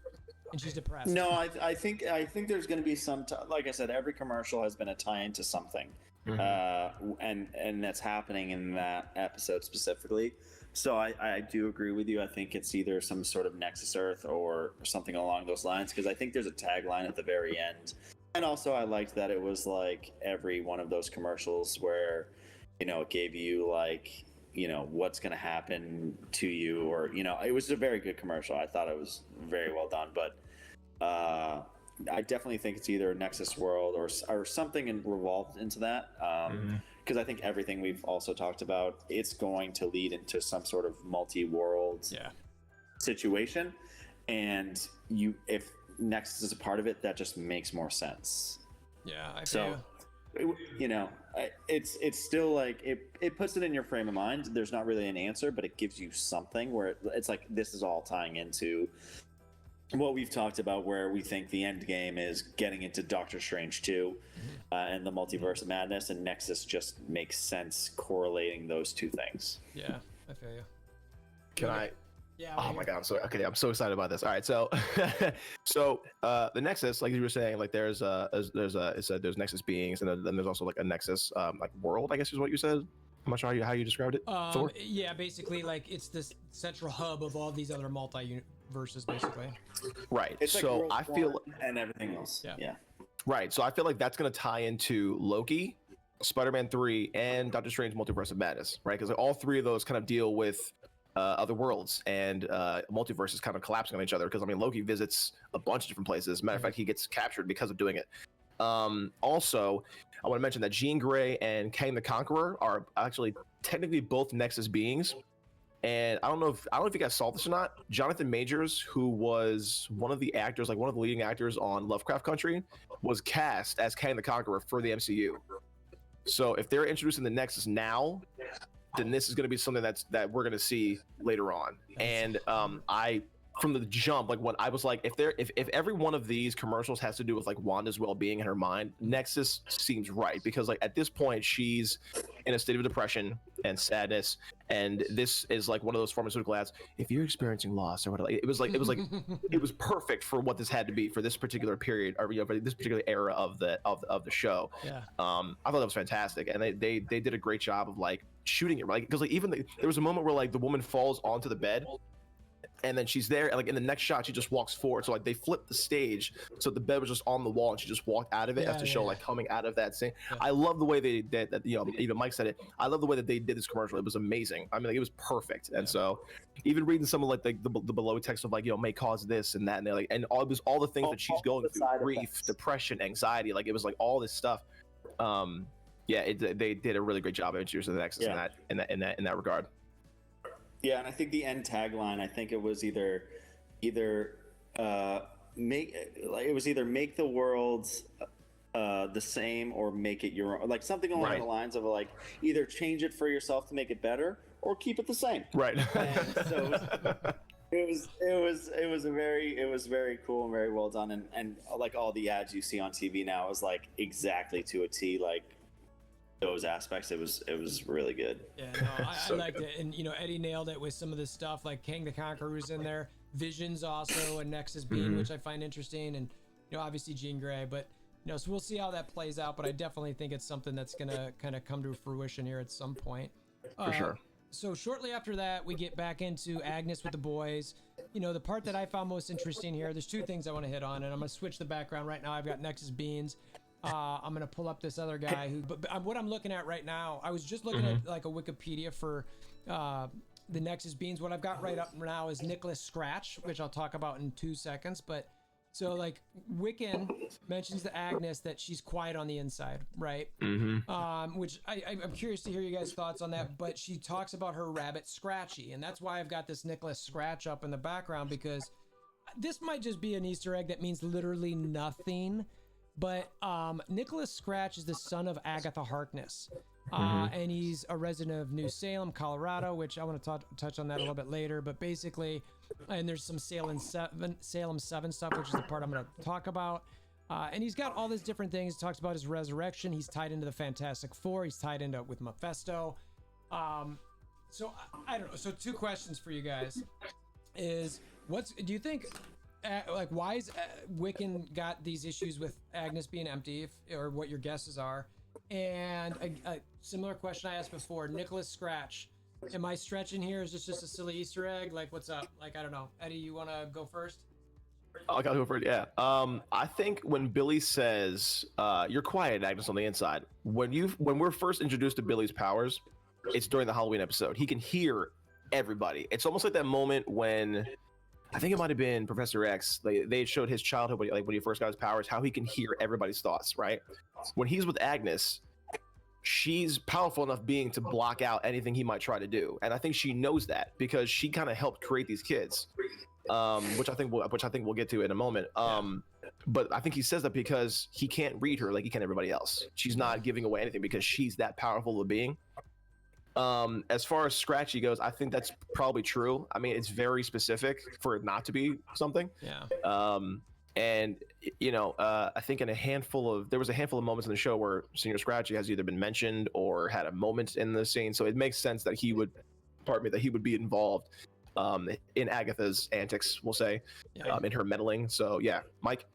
and she's depressed? No, I think there's going to be some like I said, every commercial has been a tie-in to something, and that's happening in that episode specifically. So I do agree with you. I think it's either some sort of Nexus Earth or something along those lines, because I think there's a tagline at the very end. And also I liked that it was like every one of those commercials where, you know, it gave you like, you know, what's going to happen to you, or, you know, it was a very good commercial. I thought it was very well done, but I definitely think it's either Nexus World or something revolved into that. Because I think everything we've also talked about, it's going to lead into some sort of multi-world situation. And if Nexus is a part of it, that just makes more sense. Yeah, I feel so, you know, it's still like it puts it in your frame of mind. There's not really an answer, but it gives you something where it's like this is all tying into what we've talked about, where we think the end game is getting into Doctor Strange 2 and the multiverse of madness, and Nexus just makes sense correlating those two things. Yeah, I feel you. Can I? Yeah. Oh my god, I'm so excited about this. All right, so the Nexus, like you were saying, like there's Nexus beings, and then there's also like a Nexus like world, I guess is what you said. I'm not sure how you described it. Thor? Yeah, basically like it's this central hub of all these other multiverses, basically. Right. It's like so World I feel War and everything else. Yeah. Right. So I feel like that's going to tie into Loki, Spider-Man 3, and Doctor Strange Multiverse of Madness, right? Because like, all three of those kind of deal with other worlds and multiverses kind of collapsing on each other. Because I mean, Loki visits a bunch of different places. Matter of fact, he gets captured because of doing it. Also, I want to mention that Jean Grey and Kang the Conqueror are actually technically both Nexus beings. And I don't know if you guys saw this or not. Jonathan Majors, who was one of the actors, like one of the leading actors on Lovecraft Country, was cast as Kang the Conqueror for the MCU. So if they're introducing the Nexus now, then this is going to be something that we're going to see later on. And I, from the jump, like when I was like, if every one of these commercials has to do with like Wanda's well-being and her mind, Nexus seems right, because like at this point she's in a state of depression and sadness, and this is like one of those pharmaceutical ads. If you're experiencing loss or whatever, it was like it was perfect for what this had to be for this particular period, or for this particular era of the show. Yeah. I thought that was fantastic, and they did a great job of like shooting it right, because like even there was a moment where like the woman falls onto the bed, and then she's there, and like in the next shot she just walks forward. So like they flipped the stage so the bed was just on the wall and she just walked out of it, as to show like coming out of that scene. I love the way they did that. Even Mike said it, I love the way that they did this commercial. It was amazing. I mean, like, it was perfect. And so even reading some of like the below text of like, may cause this and that, and they're like, and all the things that she's going through, grief, depression, anxiety, like it was like all this stuff. They did a really great job of introducing the Nexus in that regard. Yeah, and I think the end tagline, I think it was either make the world the same or make it your own, like something along the lines of like either change it for yourself to make it better or keep it the same. Right. And so it was very cool and very well done, and like all the ads you see on TV now is like exactly to a T, like those aspects. It was really good. Yeah, no, I liked it. And Eddie nailed it with some of this stuff, like Kang the Conqueror's in there, Vision's also a Nexus being, which I find interesting, and obviously Jean Grey. But so we'll see how that plays out, but I definitely think it's something that's gonna kind of come to fruition here at some point. For sure. So shortly after that, we get back into Agnes with the boys. The part that I found most interesting here, there's two things I want to hit on, and I'm gonna switch the background right now. I've got Nexus Beans. I'm gonna pull up this other guy who, but what I'm looking at right now, I was just looking at like a Wikipedia for the Nexus Beans. What I've got right up now is Nicholas Scratch, which I'll talk about in 2 seconds. But so like Wiccan mentions to Agnes that she's quiet on the inside, right? Which I'm curious to hear you guys' thoughts on that. But she talks about her rabbit Scratchy, and that's why I've got this Nicholas Scratch up in the background, because this might just be an Easter egg that means literally nothing. But Nicholas Scratch is the son of Agatha Harkness, and he's a resident of New Salem, Colorado, which I want to touch on that a little bit later. But basically, and there's some Salem 7 stuff, which is the part I'm going to talk about. And he's got all these different things. He talks about his resurrection. He's tied into the Fantastic Four. He's tied into with Mephisto. So I don't know. So 2 questions for you guys is, do you think... why is Wiccan got these issues with Agnes being empty, or what your guesses are? And a similar question I asked before, Nicholas Scratch. Am I stretching here? Is this just a silly Easter egg? Like, what's up? Like, I don't know. Eddie, you want to go first? I'll go for it. Yeah. I think when Billy says, "You're quiet, Agnes, on the inside," when we're first introduced to Billy's powers, it's during the Halloween episode. He can hear everybody. It's almost like that moment when, I think it might have been Professor X. They showed his childhood, when he first got his powers, how he can hear everybody's thoughts, right? When he's with Agnes, she's powerful enough being to block out anything he might try to do, and I think she knows that because she kind of helped create these kids, which I think we'll get to in a moment. But I think he says that because he can't read her like he can everybody else. She's not giving away anything because she's that powerful of a being. As far as Scratchy goes, I think that's probably true. I mean, it's very specific for it not to be something. Yeah. And I think there was a handful of moments in the show where Senior Scratchy has either been mentioned or had a moment in the scene, so it makes sense that he would be involved in Agatha's antics, we'll say, in her meddling. So yeah, Mike.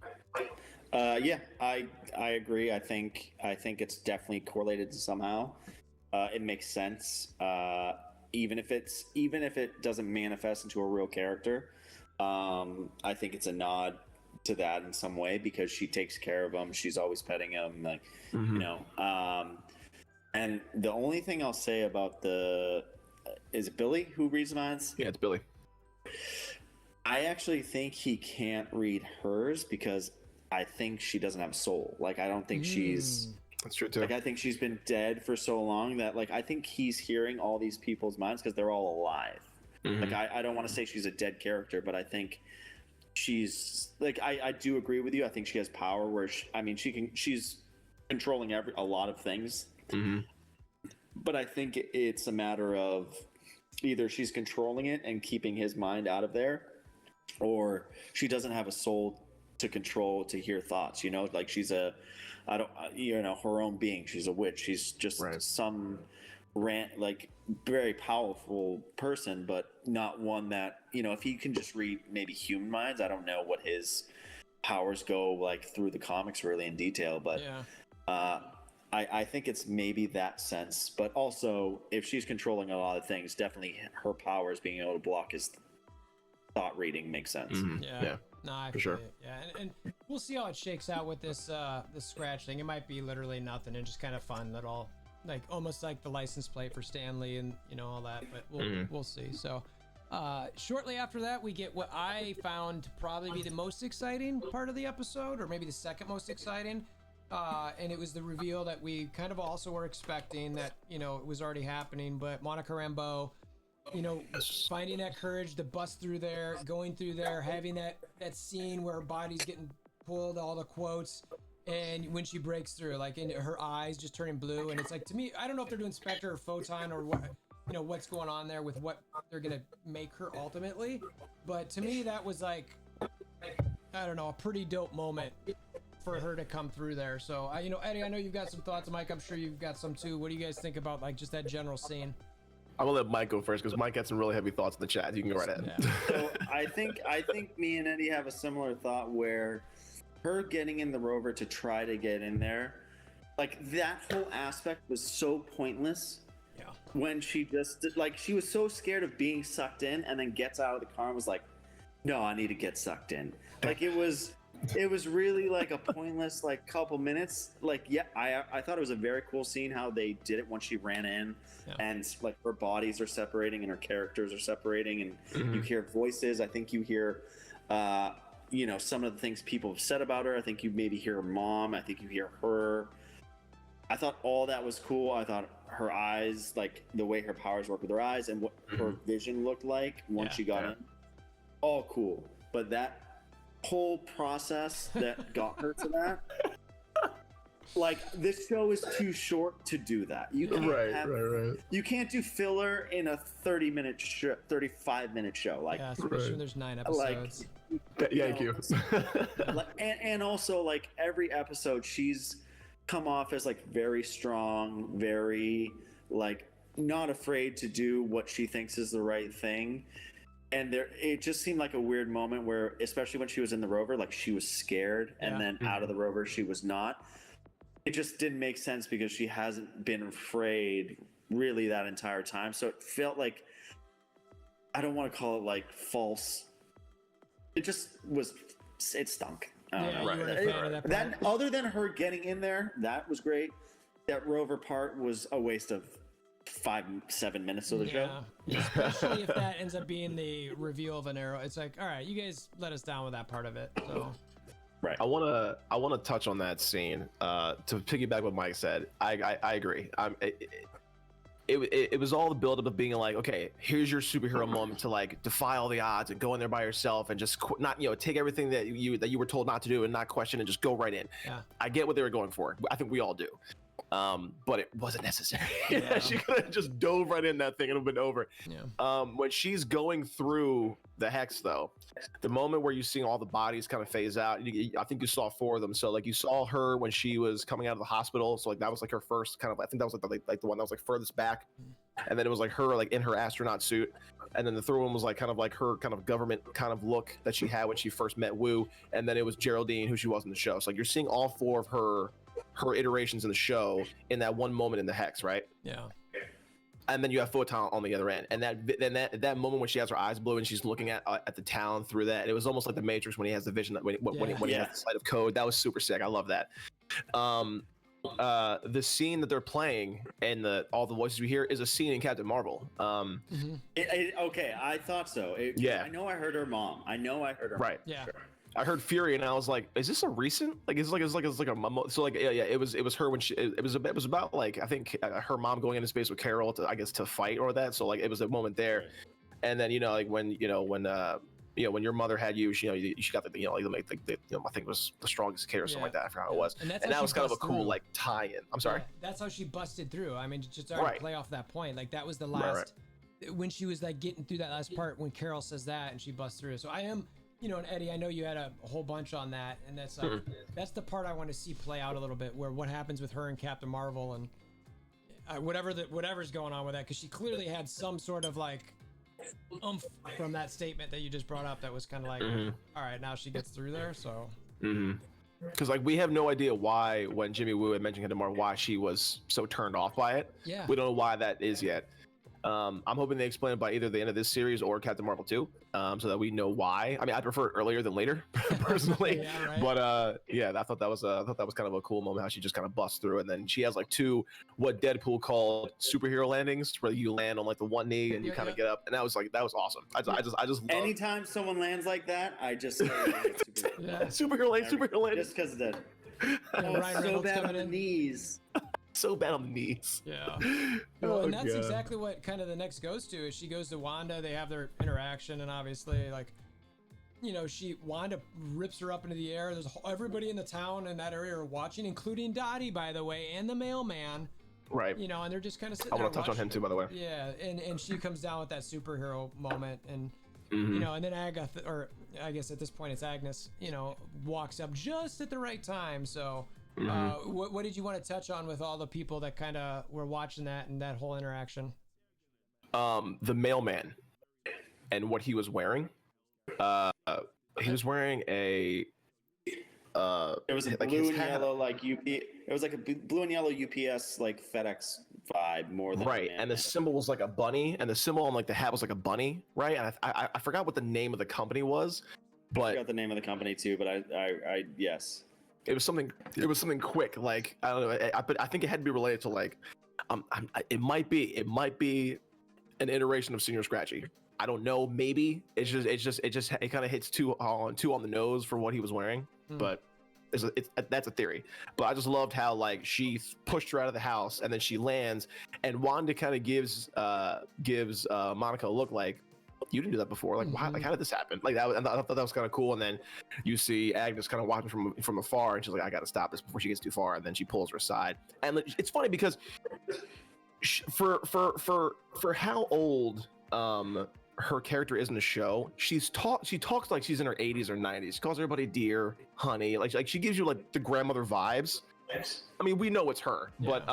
Yeah, I agree. I think it's definitely correlated somehow. It makes sense, even if it doesn't manifest into a real character. I think it's a nod to that in some way because she takes care of him. She's always petting him, like And the only thing I'll say about is it Billy who reads minds? Yeah, it's Billy. I actually think he can't read hers because I think she doesn't have a soul. Like, I don't think she's. That's true too. Like, I think she's been dead for so long that, like, I think he's hearing all these people's minds because they're all alive. Like I don't want to say she's a dead character, but I think she's like I do agree with you. I think she has power where she's controlling a lot of things. But I think it's a matter of either she's controlling it and keeping his mind out of there, or she doesn't have a soul to control, to hear thoughts, like she's her own being. She's a witch. She's just some like very powerful person, but not one that, if he can just read maybe human minds. I don't know what his powers go like through the comics really in detail, but I think it's maybe that sense. But also, if she's controlling a lot of things, definitely her powers being able to block his thought reading makes sense. Yeah. No, I for sure. Yeah, and we'll see how it shakes out with this scratch thing. It might be literally nothing and just kind of fun, that all like almost like the license plate for Stanley and all that. But we'll see. So shortly after that, we get what I found to probably be the most exciting part of the episode, or maybe the second most exciting. And it was the reveal that we kind of also were expecting, that it was already happening, but Monica Rambeau, finding that courage to bust through there, going through there, having that scene where her body's getting pulled, all the quotes, and when she breaks through, like, in her eyes just turning blue. And it's like, to me, I don't know if they're doing Spectre or Photon or what, what's going on there with what they're gonna make her ultimately, but to me that was like, I don't know, a pretty dope moment for her to come through there. So Eddie, I know you've got some thoughts. Mike, I'm sure you've got some too. What do you guys think about like just that general scene? I'm gonna let Mike go first because Mike had some really heavy thoughts in the chat. You can go right ahead. Yeah. So I think me and Eddie have a similar thought, where her getting in the rover to try to get in there, like that whole aspect was so pointless. Yeah. When she just like, she was so scared of being sucked in, and then gets out of the car and was like, no, I need to get sucked in. Like it was really like a pointless like couple minutes. Like, yeah, I thought it was a very cool scene how they did it once she ran in, and like her bodies are separating and her characters are separating, and you hear voices. I think you hear some of the things people have said about her. I think you maybe hear her mom. I think you hear her. I thought all that was cool. I thought her eyes, like the way her powers work with her eyes and what her vision looked like once she got in, all cool. But that whole process that got her to that, like, this show is too short to do that. You can't you can't do filler in a 35-minute show. Like, especially when there's 9 episodes. Thank you. and also, like, every episode she's come off as like very strong, very like not afraid to do what she thinks is the right thing. And it just seemed like a weird moment where, especially when she was in the rover, like she was scared, and then out of the rover she was not. It just didn't make sense because she hasn't been afraid really that entire time. So it felt like, I don't want to call it like false. It just was, it stunk. That other than her getting in there, that was great. That rover part was a waste of 5-7 minutes of the show. Especially if that ends up being the reveal of an arrow. It's like, all right, you guys let us down with that part of it. So I wanna touch on that scene. To piggyback what Mike said, I agree. It was all the buildup of being like, okay, here's your superhero moment to like defy all the odds and go in there by yourself and just not take everything that you were told not to do and not question and just go right in. I get what they were going for. I think we all do. But it wasn't necessary. She could have just dove right in that thing and it would have been over. When she's going through the hex, though, the moment where you see all the bodies kind of phase out, I think you saw 4 of them. So like you saw her when she was coming out of the hospital. So like that was like her first kind of, I think that was like the one that was like furthest back. And then it was like her like in her astronaut suit. And then the third one was like kind of like her kind of government kind of look that she had when she first met Wu. And then it was Geraldine, who she was in the show. So like you're seeing all 4 of her iterations in the show in that one moment in the hex, right? And then you have Photon on the other end, and that moment when she has her eyes blue and she's looking at the town through that, it was almost like the Matrix when he has the vision when he has the sight of code. That was super sick. I love that. The scene that they're playing and all the voices we hear is a scene in Captain Marvel. Okay, I thought so. I know I heard her mom. Right. Yeah. I heard Fury and I was like, "Is this a recent? Like, it's like a so like it was her when it was about like I think her mom going into space with Carol to fight or that. So like it was a moment there, And then like when when your mother had you, she got the like I think it was the strongest kid or something like that. I forgot how it was. And that was kind of a cool like tie-in. I'm sorry. Yeah, that's how she busted through. I mean, just already play off that point. Like that was the last when she was like getting through that last part when Carol says that and she busts through. So I am, and Eddie, I know you had a whole bunch on that, and that's like that's the part I want to see play out a little bit, where what happens with her and Captain Marvel and whatever's going on with that, because she clearly had some sort of like from that statement that you just brought up that was kind of like, all right, now she gets through there. So because like we have no idea why, when Jimmy Woo had mentioned Captain Marvel, why she was so turned off by it. Yeah, we don't know why that is yet. I'm hoping they explain it by either the end of this series or Captain Marvel 2, so that we know why. I mean, I prefer it earlier than later, personally. Yeah, right. But I thought that was kind of a cool moment, how she just kind of busts through, and then she has like two what Deadpool called superhero landings, where you land on like the one knee and you kind of get up, and that was awesome. I just love Anytime someone lands like that, I just superhero land, just because of that. Ryan so Reynolds bad on coming the in. knees. So bad on the knees. Yeah. And that's exactly what kind of the next goes to, is she goes to Wanda, they have their interaction, and obviously like Wanda rips her up into the air. There's everybody in the town in that area are watching, including Dottie, by the way, and the mailman. Right. And they're just kind of sitting I there want to touch on him too, by the way. Yeah, and she comes down with that superhero moment, and and then Agatha, or I guess at this point it's Agnes, walks up just at the right time. So what did you want to touch on with all the people that kind of were watching that and that whole interaction? The mailman and what he was wearing. He was wearing a it was a blue and yellow it was like a blue and yellow UPS like FedEx vibe more than and the symbol was like a bunny, and the symbol on like the hat was like a bunny, right? And I forgot what the name of the company was, but I forgot the name of the company too, but I yes. It was something quick, like I don't know. But I think it had to be related to like, it might be an iteration of Senior Scratchy. I don't know. Maybe it kind of hits too on the nose for what he was wearing, but that's a theory. But I just loved how like she pushed her out of the house, and then she lands, and Wanda kind of gives Monica a look like, you didn't do that before. Like, why? Like, how did this happen? Like that. And I thought that was kind of cool. And then you see Agnes kind of watching from afar, and she's like, I got to stop this before she gets too far. And then she pulls her aside. And it's funny because for how old her character is in the show, she talks like she's in her 80s or 90s. She calls everybody dear, honey. Like she gives you like the grandmother vibes. I mean, we know it's her, but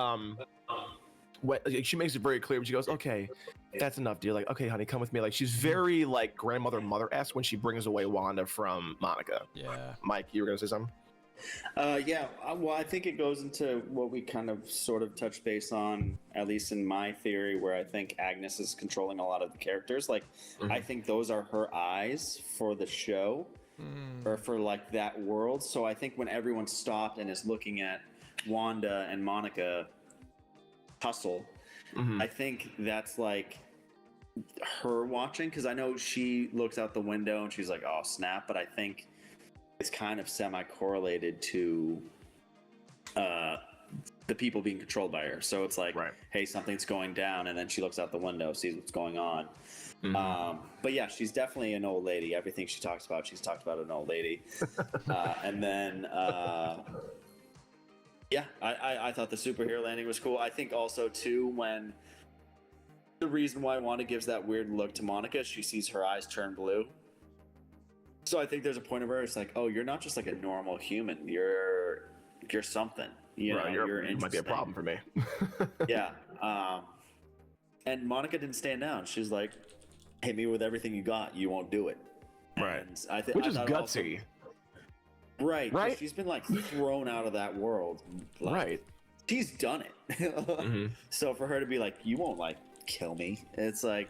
she makes it very clear when she goes, okay, that's enough, dear. Like, okay, honey, come with me. Like, she's very like mother-esque when she brings away Wanda from Monica. Yeah. Mike, you were gonna say something? Well, I think it goes into what we kind of sort of touched base on, at least in my theory, where I think Agnes is controlling a lot of the characters. Like, I think those are her eyes for the show, or for like that world. So I think when everyone stopped and is looking at Wanda and Monica tussle, I think that's like her watching, because I know she looks out the window and she's like, oh snap, but I think it's kind of semi-correlated to the people being controlled by her. So it's like, hey, something's going down, and then she looks out the window, sees what's going on. But yeah, she's definitely an old lady. Everything she talks about, she's talked about an old lady. And then I thought the superhero landing was cool. I think also too, when the reason why Wanda gives that weird look to Monica, she sees her eyes turn blue. So I think there's a point of her, it's like, oh, you're not just like a normal human. You're something. You know, you might be a problem for me. Yeah. And Monica didn't stand down. She's like, hit me with everything you got. You won't do it. Right. And Which is gutsy. Right. She's been like thrown out of that world. Like, right. She's done it. So for her to be like, you won't like kill me. It's like,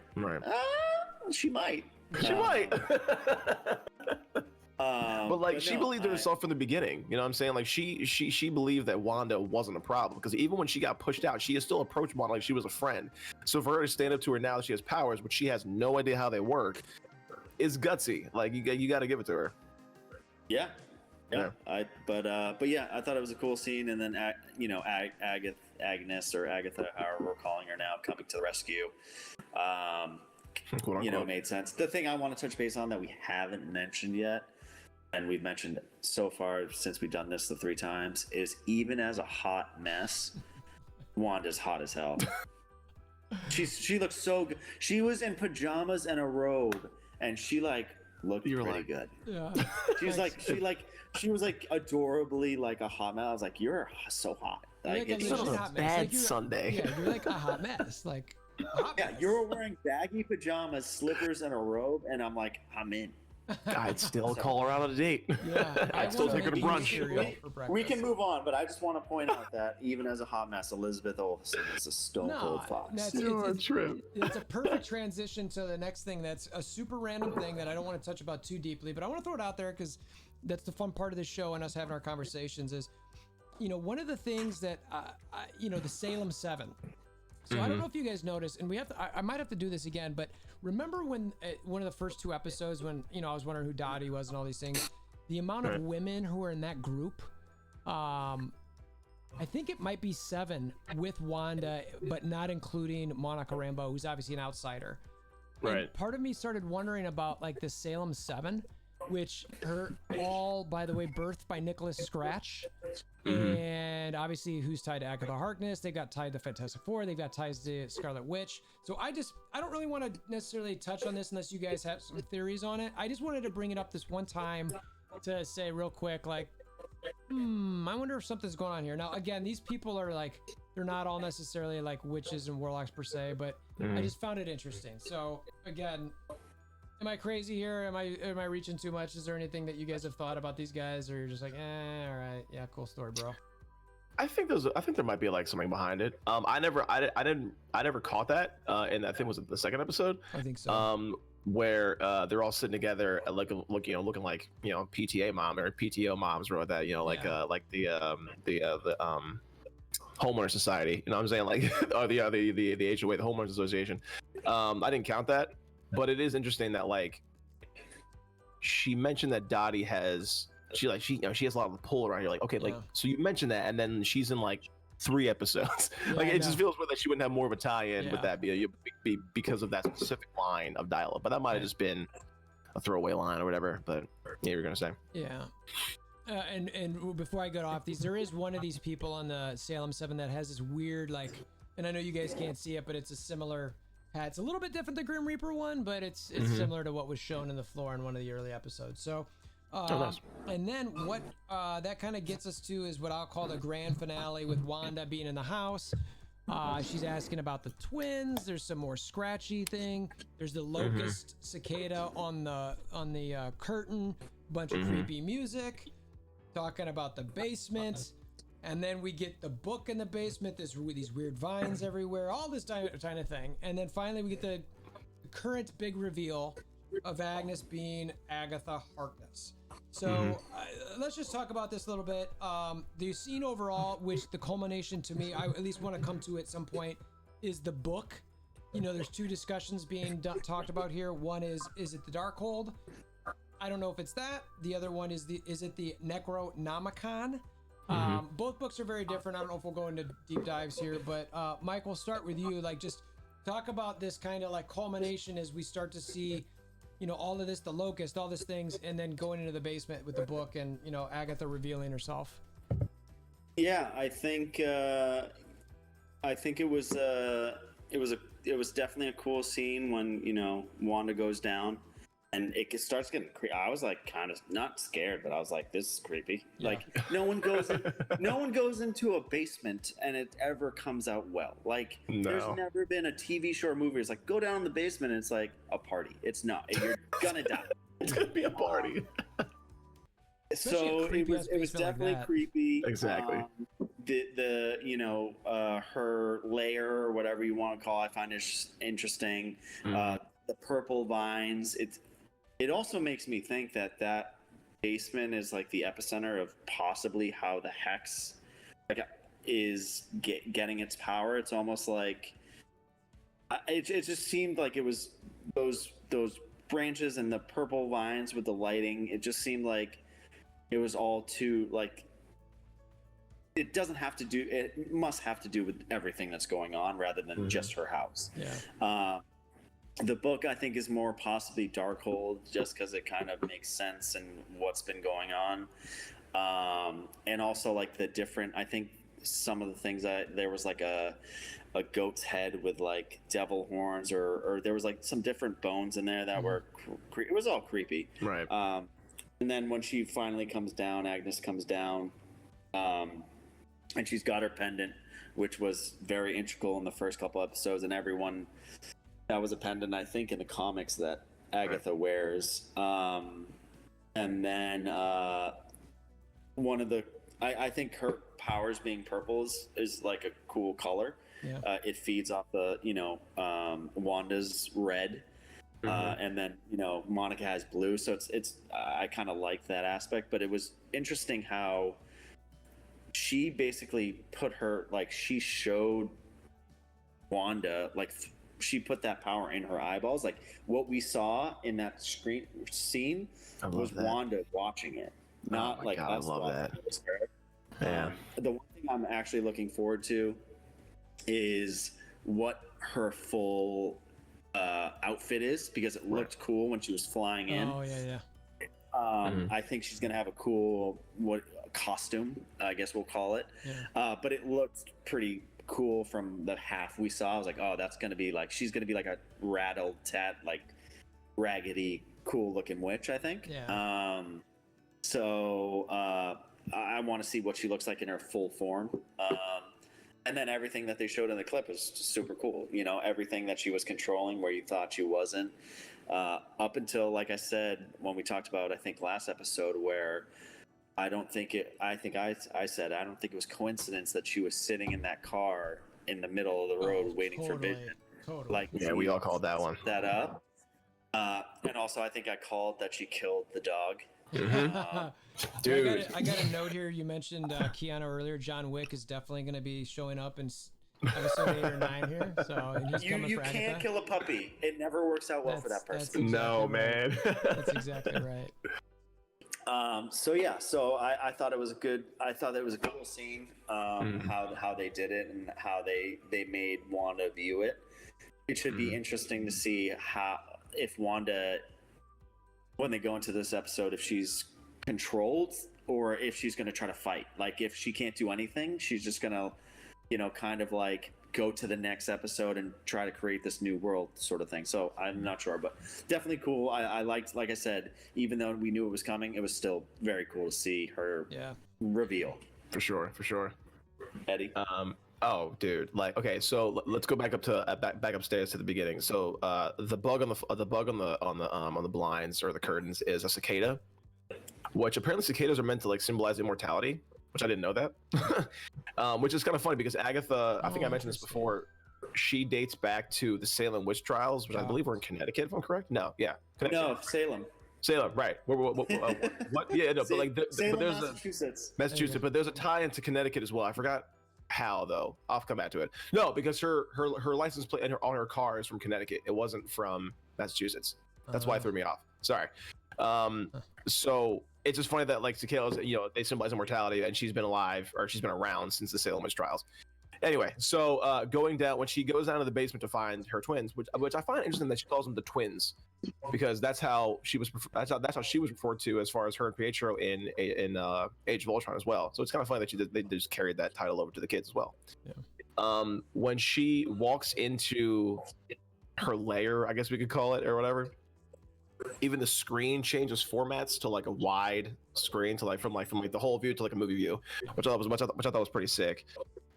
she might. She might. But like, she believed in herself from the beginning. You know what I'm saying? Like she believed that Wanda wasn't a problem, because even when she got pushed out, she has still approached Wanda like she was a friend. So for her to stand up to her now that she has powers, but she has no idea how they work, is gutsy. Like you got to give it to her. Yeah. But yeah, I thought it was a cool scene. And then Agnes or Agatha, however we're calling her now, coming to the rescue. Quote, unquote. made sense. The thing I want to touch base on that we haven't mentioned yet, and we've mentioned so far since we've done this the 3 times, is even as a hot mess, Wanda's hot as hell. She looks so good. She was in pajamas and a robe, and she looked pretty good. Yeah. She was adorably like a hot mess. I was like, you're so hot. Like It's a just- legit hot mess. bad Like, you're- Sunday. Yeah, you're like a hot mess. Like a hot yeah, mess. you're wearing baggy pajamas, slippers, and a robe, and I'm like, I'm in. I'd still call her out on a date. Yeah, I'd still wanna take her to make you brunch. cereal for breakfast. We can move on, but I just want to point out that even as a hot mess, Elizabeth Olsen is a stone cold fox. It's a perfect transition to the next thing. That's a super random thing that I don't want to touch about too deeply, but I want to throw it out there because that's the fun part of the show and us having our conversations is, one of the things that, the Salem 7. So I don't know if you guys noticed, and we have to, I might have to do this again, but remember when one of the first 2 episodes when, I was wondering who Dottie was and all these things, the amount of women who are in that group, I think it might be 7 with Wanda, but not including Monica Rambeau, who's obviously an outsider. Right. And part of me started wondering about like the Salem 7, which are all, by the way, birthed by Nicholas Scratch. And obviously who's tied to Agatha Harkness. They got tied to Fantastic Four. They've got ties to Scarlet Witch. So I don't really want to necessarily touch on this unless you guys have some theories on it. I just wanted to bring it up this one time to say real quick, like, I wonder if something's going on here. Now, again, these people are like, they're not all necessarily like witches and warlocks per se, but I just found it interesting. So again, am I crazy here? Am I reaching too much? Is there anything that you guys have thought about these guys, or you're just like, all right, yeah, cool story, bro? I think there might be like something behind it. I never caught that. And I think it was the second episode. I think so. Where they're all sitting together, looking like PTA mom or PTO moms, or that like the homeowner society. You know what I'm saying? Like or the HOA, the homeowners association. I didn't count that. But it is interesting that like she mentioned that Dottie has she has a lot of pull around here. Like, okay, like so you mentioned that, and then she's in like 3 episodes. Like it just feels weird that she wouldn't have more of a tie-in with that because of that specific line of dialogue. But that might have just been a throwaway line or whatever. But yeah, you're gonna say. Yeah. And before I get off these, there is one of these people on the Salem 7 that has this weird like, and I know you guys can't see it, but it's a similar. It's a little bit different than Grim Reaper one, but it's similar to what was shown in the floor in one of the early episodes. So, and then what that kind of gets us to is what I'll call the grand finale with Wanda being in the house. She's asking about the twins. There's some more scratchy thing. There's the locust cicada on the curtain. Bunch of creepy music. Talking about the basement. And then we get the book in the basement. There's these weird vines everywhere. All this kind of thing. And then finally we get the current big reveal of Agnes being Agatha Harkness. So let's just talk about this a little bit. The scene overall, which the culmination to me, I at least want to come to at some point, is the book. There's 2 discussions being talked about here. One is it the Darkhold? I don't know if it's that. The other one is it the Necronomicon? Both books are very different. I don't know if we'll go into deep dives here, but Mike, we'll start with you. Like, just talk about this kind of like culmination as we start to see, all of this, the locust, all these things, and then going into the basement with the book and, Agatha revealing herself. Yeah, I think it was definitely a cool scene when, Wanda goes down. And it starts getting creepy. I was like kind of not scared, but I was like, "This is creepy." Yeah. Like no one goes into a basement and it ever comes out well. Like there's never been a TV show or movie. It's like go down in the basement and it's like a party. It's not. You're gonna die. It's gonna be a party. So it was definitely like creepy. Exactly. Her lair or whatever you want to call it, I find it interesting. The purple vines. It also makes me think that basement is like the epicenter of possibly how the hex is getting its power. It's almost like it just seemed like it was those branches and the purple vines with the lighting. It just seemed like it was all too like. It must have to do with everything that's going on rather than just her house. Yeah. The book, I think, is more possibly Darkhold, just because it kind of makes sense and what's been going on, and also like the different. I think some of the things that there was like a goat's head with like devil horns, or there was like some different bones in there that were. It was all creepy, Right. And then when she finally comes down, Agnes comes down, and she's got her pendant, which was very integral in the first couple episodes, and everyone. That was a pendant, I think, in the comics that Agatha wears. And then one of the, I think her powers being purple is like a cool color. Yeah. It feeds off the, Wanda's red. And then, Monica has blue. So it's I kind of like that aspect, but it was interesting how she basically put her, like, she showed Wanda, like, she put that power in her eyeballs. Like what we saw in that scene was that. Wanda watching it, not like God, us. I love that. Yeah. The one thing I'm actually looking forward to is what her full outfit is, because it looked cool when she was flying in. Oh yeah. I think she's gonna have a cool costume, I guess we'll call it. Yeah. But it looked pretty cool from the half we saw. I was like, oh, that's gonna be like, she's gonna be like a rattle-tat, like raggedy, cool looking witch, I think. Yeah. So I want to see what she looks like in her full form. And then everything that they showed in the clip was super cool. Everything that she was controlling where you thought she wasn't. Up until, like I said, when we talked about, I think last episode, where I don't think it was coincidence that she was sitting in that car in the middle of the road waiting for Vision. Totally. Like, Yeah, we all called that one. That up. And also, I think I called that she killed the dog. Dude. I got a note here. You mentioned Keanu earlier. John Wick is definitely going to be showing up in episode 8 or 9 here. So and he's coming You for can't Agatha. kill a puppy. It never works out well for that That's person. No, exactly right. man. That's exactly right. So I thought it was a cool scene, how they did it and how they made Wanda view it. It should be interesting to see if Wanda, when they go into this episode, if she's controlled or if she's going to try to fight. Like, if she can't do anything, she's just going to, kind of like go to the next episode and try to create this new world sort of thing. So I'm not sure, but definitely cool. I liked, like I said, even though we knew it was coming, it was still very cool to see her reveal. For sure. Eddie? Oh, dude. Like, okay, so let's go back up to back upstairs to the beginning. So the bug on the blinds or the curtains is a cicada, which apparently cicadas are meant to like symbolize immortality, which I didn't know that. Which is kind of funny because Agatha, I think I mentioned this before, she dates back to the Salem witch trials, which I believe were in Connecticut, if I'm correct. No, No, Salem. Salem, right? What? Yeah, no, but like, Salem, but there's Massachusetts. but there's a tie into Connecticut as well. I forgot how though. I'll come back to it. No, because her license plate and on her car is from Connecticut. It wasn't from Massachusetts. That's why it threw me off. Sorry. So it's just funny that like cicadas, they symbolize immortality, and she's been alive, or she's been around since the Salem witch trials. Anyway, so going down, when she goes down to the basement to find her twins, which I find interesting that she calls them the twins, because that's how she was referred to as far as her and Pietro in Age of Ultron as well. So it's kind of funny that they just carried that title over to the kids as well. Yeah. When she walks into her lair, I guess we could call it, or whatever, even the screen changes formats to like a wide screen, to from the whole view to like a movie view, which I thought was pretty sick.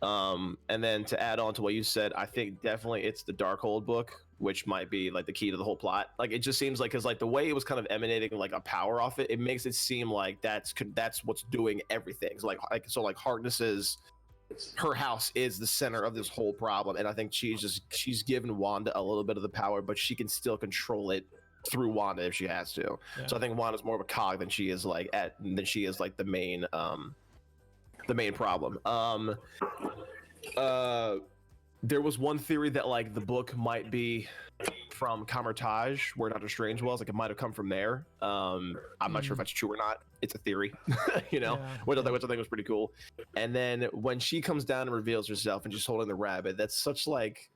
And then to add on to what you said, I think definitely it's the Darkhold book, which might be like the key to the whole plot. Like, it just seems like, because like the way it was kind of emanating like a power off it, it makes it seem like that's what's doing everything. So like Harkness's, her house is the center of this whole problem, and I think she's given Wanda a little bit of the power, but she can still control it through Wanda if she has to. Yeah. So I think Wanda's more of a cog than she is like the main problem. There was one theory that like the book might be from Camertage, where Doctor Strange was. Like, it might have come from there. I'm not sure if that's true or not. It's a theory, which I think was pretty cool. And then when she comes down and reveals herself and she's holding the rabbit, that's such like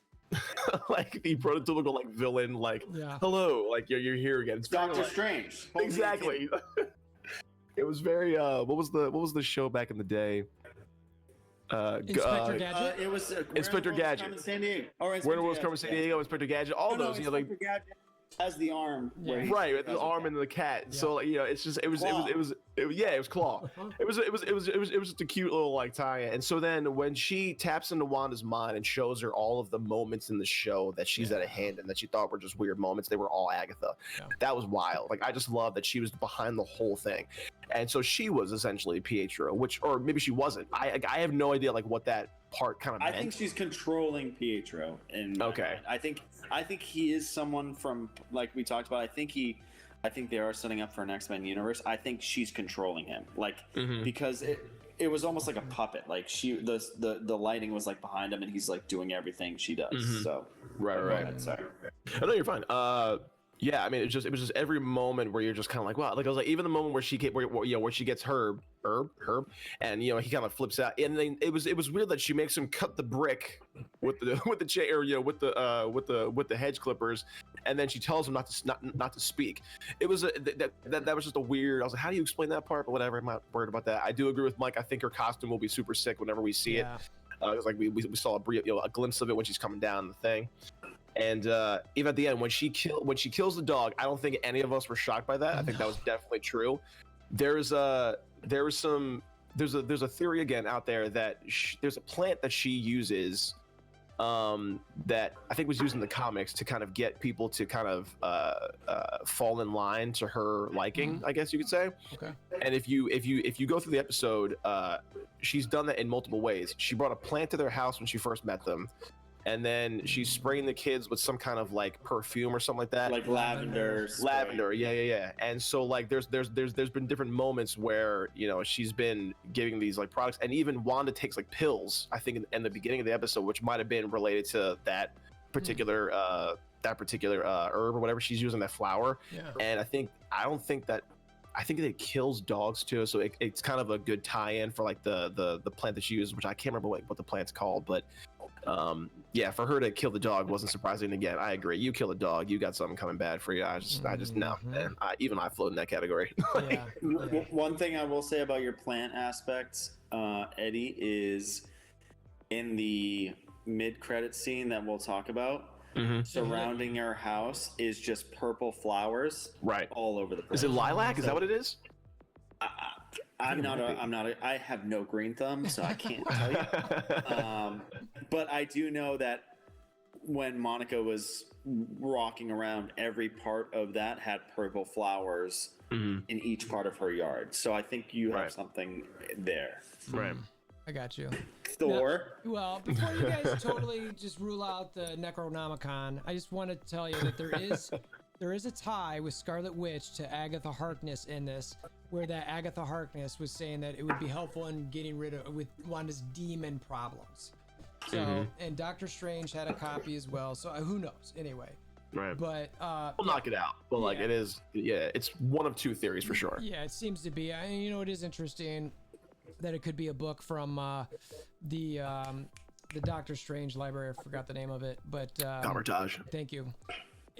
like the prototypical like villain, like hello, like you're here again. It's Doctor like, Strange. Exactly. It was very what was the show back in the day? Inspector Gadget. It was Inspector Gadget. Coming to San Diego. Or Where was Carmen San Diego? Inspector Gadget. All those. Inspector Gadget has the arm. Right, the arm and the cat. Yeah. So like, it's just it was Claw. It was just a cute little like tie-in. And so then when she taps into Wanda's mind and shows her all of the moments in the show that she's at a hand and that she thought were just weird moments, they were all Agatha. Yeah. That was wild. Like I just love that she was behind the whole thing. And so she was essentially Pietro, or maybe she wasn't. I have no idea like what that part kind of meant. I think she's controlling Pietro. I think he is someone from, like we talked about. I think they are setting up for an X-Men universe. I think she's controlling him, like because it was almost like a puppet. Like the lighting was like behind him, and he's like doing everything she does. So right. Sorry. I know you're fine. Yeah, I mean, it was just every moment where you're just kind of like, wow. Like I was like, even the moment where she gets Herb, and he kind of flips out, and then it was weird that she makes him cut the brick with the chair, with the hedge clippers, and then she tells him not to speak. It was that was just a weird. I was like, how do you explain that part? But whatever, I'm not worried about that. I do agree with Mike. I think her costume will be super sick whenever we see it. It was like we saw a glimpse of it when she's coming down the thing. And even at the end, when she kills the dog, I don't think any of us were shocked by that. I think that was definitely true. There's a theory again out there that there's a plant that she uses that I think was used in the comics to kind of get people to kind of fall in line to her liking, I guess you could say. Okay. And if you go through the episode, she's done that in multiple ways. She brought a plant to their house when she first met them. And then she's spraying the kids with some kind of like perfume or something like that, like lavender. Yeah. And so like there's been different moments where she's been giving these like products, and even Wanda takes like pills. I think in the beginning of the episode, which might have been related to that particular herb or whatever she's using, that flower. Yeah. And I think that it kills dogs too, so it's kind of a good tie-in for like the plant that she uses, which I can't remember what the plant's called, but. For her to kill the dog wasn't surprising. Again, I agree. You kill a dog, you got something coming bad for you. I just no, man. Even I float in that category. One thing I will say about your plant aspects, Eddie, is in the mid-credit scene that we'll talk about. Surrounding her house is just purple flowers, all over the place. Is it lilac? Is that what it is? I have no green thumb, so I can't tell you. But I do know that when Monica was rocking around, every part of that had purple flowers in each part of her yard. So I think you have something there. Right. I got you. Thor. Now, well, before you guys totally just rule out the Necronomicon, I just want to tell you that there is a tie with Scarlet Witch to Agatha Harkness in this, where that Agatha Harkness was saying that it would be helpful in getting rid of with Wanda's demon problems. So, and Doctor Strange had a copy as well. So who knows? Anyway. Right. But we'll knock it out. But like it is, it's one of two theories for sure. Yeah, it seems to be. It is interesting that it could be a book from the Doctor Strange library. I forgot the name of it, but Gamerz. Thank you.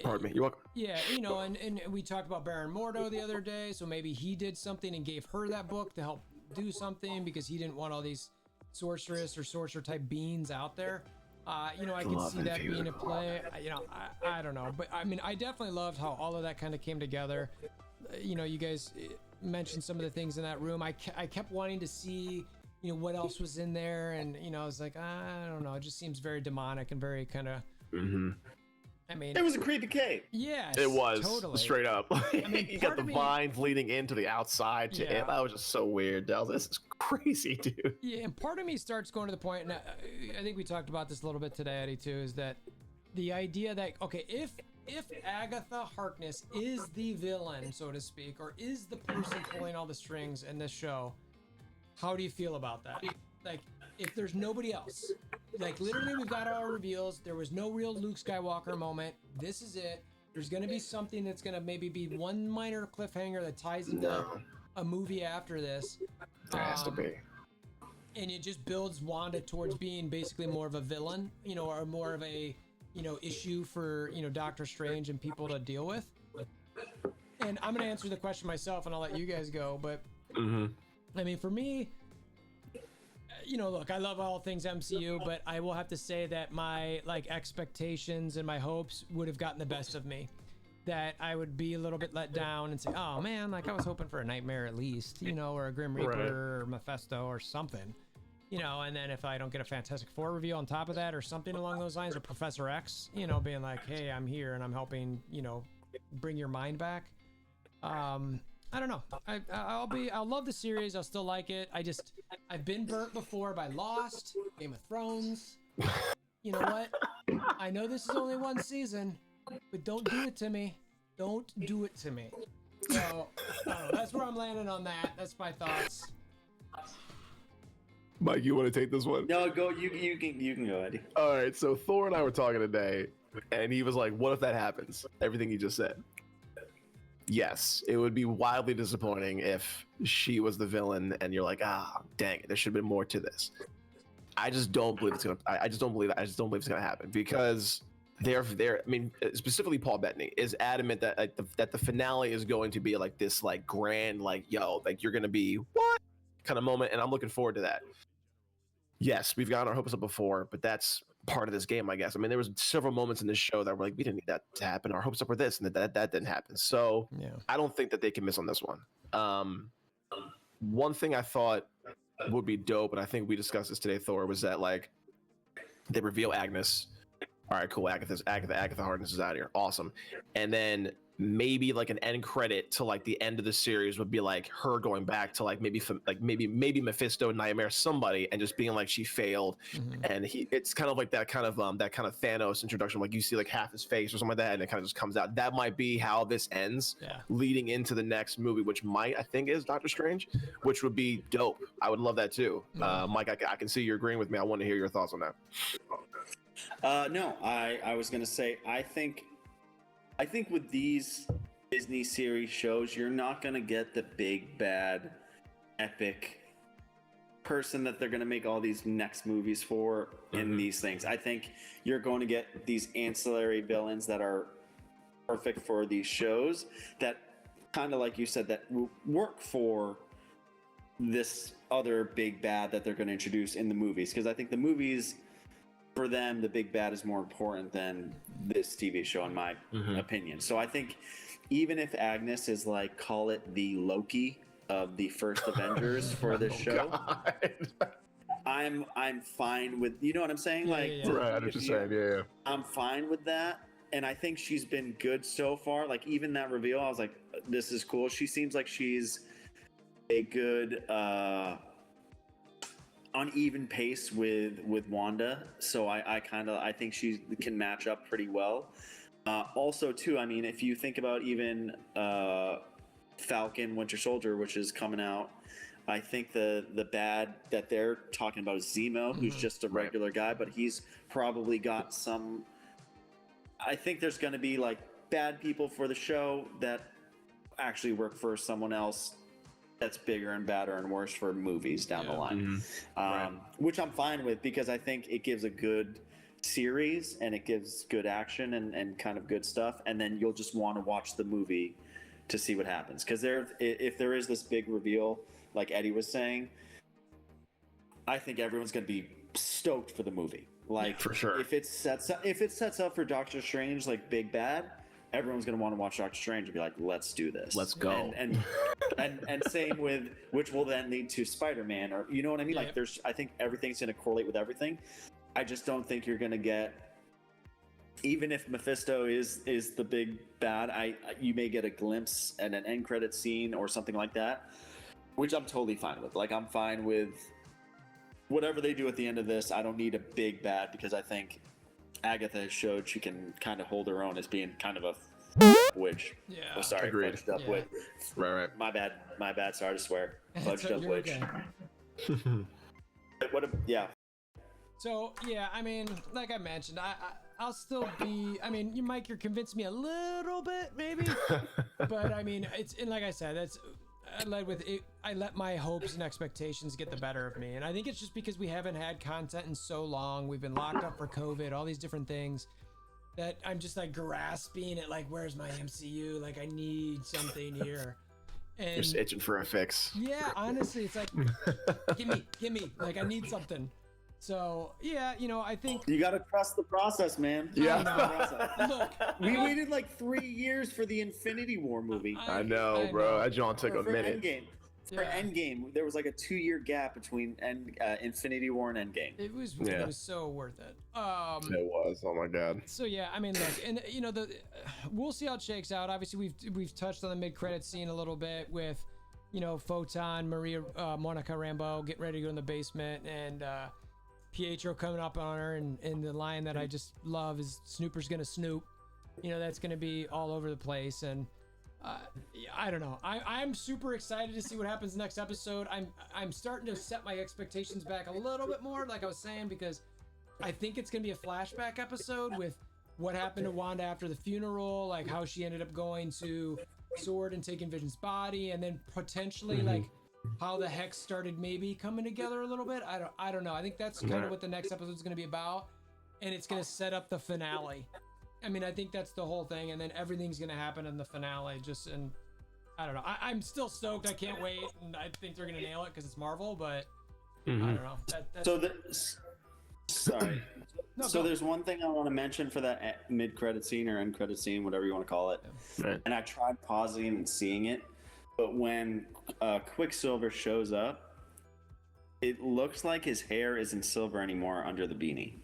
Pardon me. You're welcome. Yeah, and we talked about Baron Mordo the other day, so maybe he did something and gave her that book to help do something because he didn't want all these sorceress or sorcerer type beings out there. I can see that being a play. I don't know, but I mean, I definitely loved how all of that kind of came together. You guys mentioned some of the things in that room. I kept wanting to see, what else was in there, and I was like, I don't know. It just seems very demonic and very kind of. I mean, it was a creepy cave. Yes, it was totally straight up. You got the vines leading into the outside to it. That was just so weird. This is crazy, dude. Yeah, and part of me starts going to the point, and I think we talked about this a little bit today, Eddie, too, is that the idea that if Agatha Harkness is the villain, so to speak, or is the person pulling all the strings in this show, how do you feel about that? Like, if there's nobody else, like literally we've got our reveals, there was no real Luke Skywalker moment, this is it, there's gonna be something that's gonna maybe be one minor cliffhanger that ties into a movie after this. There has to be. And it just builds Wanda towards being basically more of a villain, or more of a issue for Doctor Strange and people to deal with. And I'm gonna answer the question myself, and I'll let you guys go. But I mean, for me, look, I love all things MCU, but I will have to say that my expectations and my hopes would have gotten the best of me. That I would be a little bit let down and say, oh man, I was hoping for a Nightmare at least, or a Grim Reaper or Mephisto or something, and then if I don't get a Fantastic Four review on top of that or something along those lines, or Professor X, being like, hey, I'm here and I'm helping, bring your mind back. I don't know. I'll love the series. I'll still like it. I've been burnt before by Lost, Game of Thrones. You know what? I know this is only one season, but don't do it to me. Don't do it to me. So, I don't know. That's where I'm landing on that. That's my thoughts. Mike, you want to take this one? No, go. You can go, Eddie. All right. So Thor and I were talking today, and he was like, "What if that happens?" Everything he just said. Yes, it would be wildly disappointing if she was the villain, and you're like, dang it, there should have been more to this. I just don't believe it's gonna. I just don't believe that. I just don't believe it's gonna happen because they're. I mean, specifically Paul Bettany is adamant that that the finale is going to be like this, grand, you're gonna be what kind of moment, and I'm looking forward to that. Yes, we've gotten our hopes up before, but that's part of this game, I guess. I mean, there was several moments in this show that were like, we didn't need that to happen. Our hopes up were this, and that didn't happen. So I don't think that they can miss on this one. One thing I thought would be dope, and I think we discussed this today, Thor, was that they reveal Agnes. All right, cool. Agatha Harkness is out here. Awesome. And then maybe an end credit to the end of the series would be her going back to maybe Mephisto, Nightmare, somebody, and just being she failed. And it's kind of that kind of Thanos introduction, you see half his face or something like that, and it kind of just comes out. That might be how this ends, leading into the next movie, which I think is Doctor Strange, which would be dope. I would love that too. Mike, I can see you're agreeing with me. I want to hear your thoughts on that. No, I was gonna say I think with these Disney series shows, you're not gonna get the big bad epic person that they're gonna make all these next movies for in these things. I think you're going to get these ancillary villains that are perfect for these shows that kind of, like you said, that work for this other big bad that they're going to introduce in the movies. Because I think the movies, for them, the big bad is more important than this TV show, in my opinion. So I think even if Agnes is call it the Loki of the first Avengers for this show, I'm fine with, you know what I'm saying? Right, I know what you're saying. Yeah. I'm fine with that. And I think she's been good so far. Even that reveal, I was like, this is cool. She seems like she's a good uneven pace with Wanda, so I think she can match up pretty well. Also too, I mean, if you think about even Falcon Winter Soldier, which is coming out, I think the bad that they're talking about is Zemo, who's just a regular guy, but he's probably got some, I think there's going to be bad people for the show that actually work for someone else that's bigger and badder and worse for movies down the line, which I'm fine with, because I think it gives a good series and it gives good action and kind of good stuff, and then you'll just want to watch the movie to see what happens. Because if there is this big reveal, like Eddie was saying, I think everyone's going to be stoked for the movie. For sure. If it sets up for Doctor Strange, big bad, everyone's going to want to watch Doctor Strange and be like, let's do this. Let's go. And same with, which will then lead to Spider-Man, or, you know what I mean? Yeah. I think everything's going to correlate with everything. I just don't think you're going to get, even if Mephisto is the big bad, you may get a glimpse and an end credit scene or something like that, which I'm totally fine with. I'm fine with whatever they do at the end of this. I don't need a big bad, because I think Agatha has showed she can kind of hold her own as being kind of a witch. Yeah. Oh, sorry, Agreed. fudged up witch. Right. My bad. Sorry to swear. Fudged up You're witch. okay. Yeah. So yeah, I mean, like I mentioned, I'll still be. I mean, Mike, you're convinced me a little bit, maybe, but I mean, and like I said, I led with it. I let my hopes and expectations get the better of me, and I think it's just because we haven't had content in so long. We've been locked up for COVID, all these different things. that I'm just like grasping at, like, where's my MCU? Like, I need something here. And Just itching for a fix. yeah, honestly, it's like, gimme, like, I need something. So yeah, you know, I think You gotta trust the process, man. Yeah. look, We waited like 3 years for the Infinity War movie. I know, bro. That John took a For minute. Endgame. For Yeah. Endgame, there was like a 2-year gap between Infinity War and Endgame. it was so worth it. It was. Oh my god. So yeah, I mean, look, and you know, we'll see how it shakes out. Obviously, we've touched on the mid-credit scene a little bit with, you know, Photon, Maria, Monica Rambeau getting ready to go in the basement, and Pietro coming up on her, and the line that I just love is "Snooper's gonna snoop." You know, that's gonna be all over the place, and I don't know. I'm super excited to see what happens next episode. I'm starting to set my expectations back a little bit more, like I was saying, because I think it's gonna be a flashback episode with what happened to Wanda after the funeral, like how she ended up going to Sword and taking Vision's body, and then potentially like how the Hex started maybe coming together a little bit. I don't know. I think that's kind of what the next episode is going to be about, and it's going to set up the finale. I mean, I think that's the whole thing, and then everything's going to happen in the finale. And I don't know. I'm still stoked. I can't wait, and I think they're going to nail it because it's Marvel. But I don't know. Sorry. No, So go. there's one thing I want to mention for that mid-credit scene or end-credit scene, whatever you want to call it. Right. And I tried pausing and seeing it, but when Quicksilver shows up, it looks like his hair isn't silver anymore under the beanie.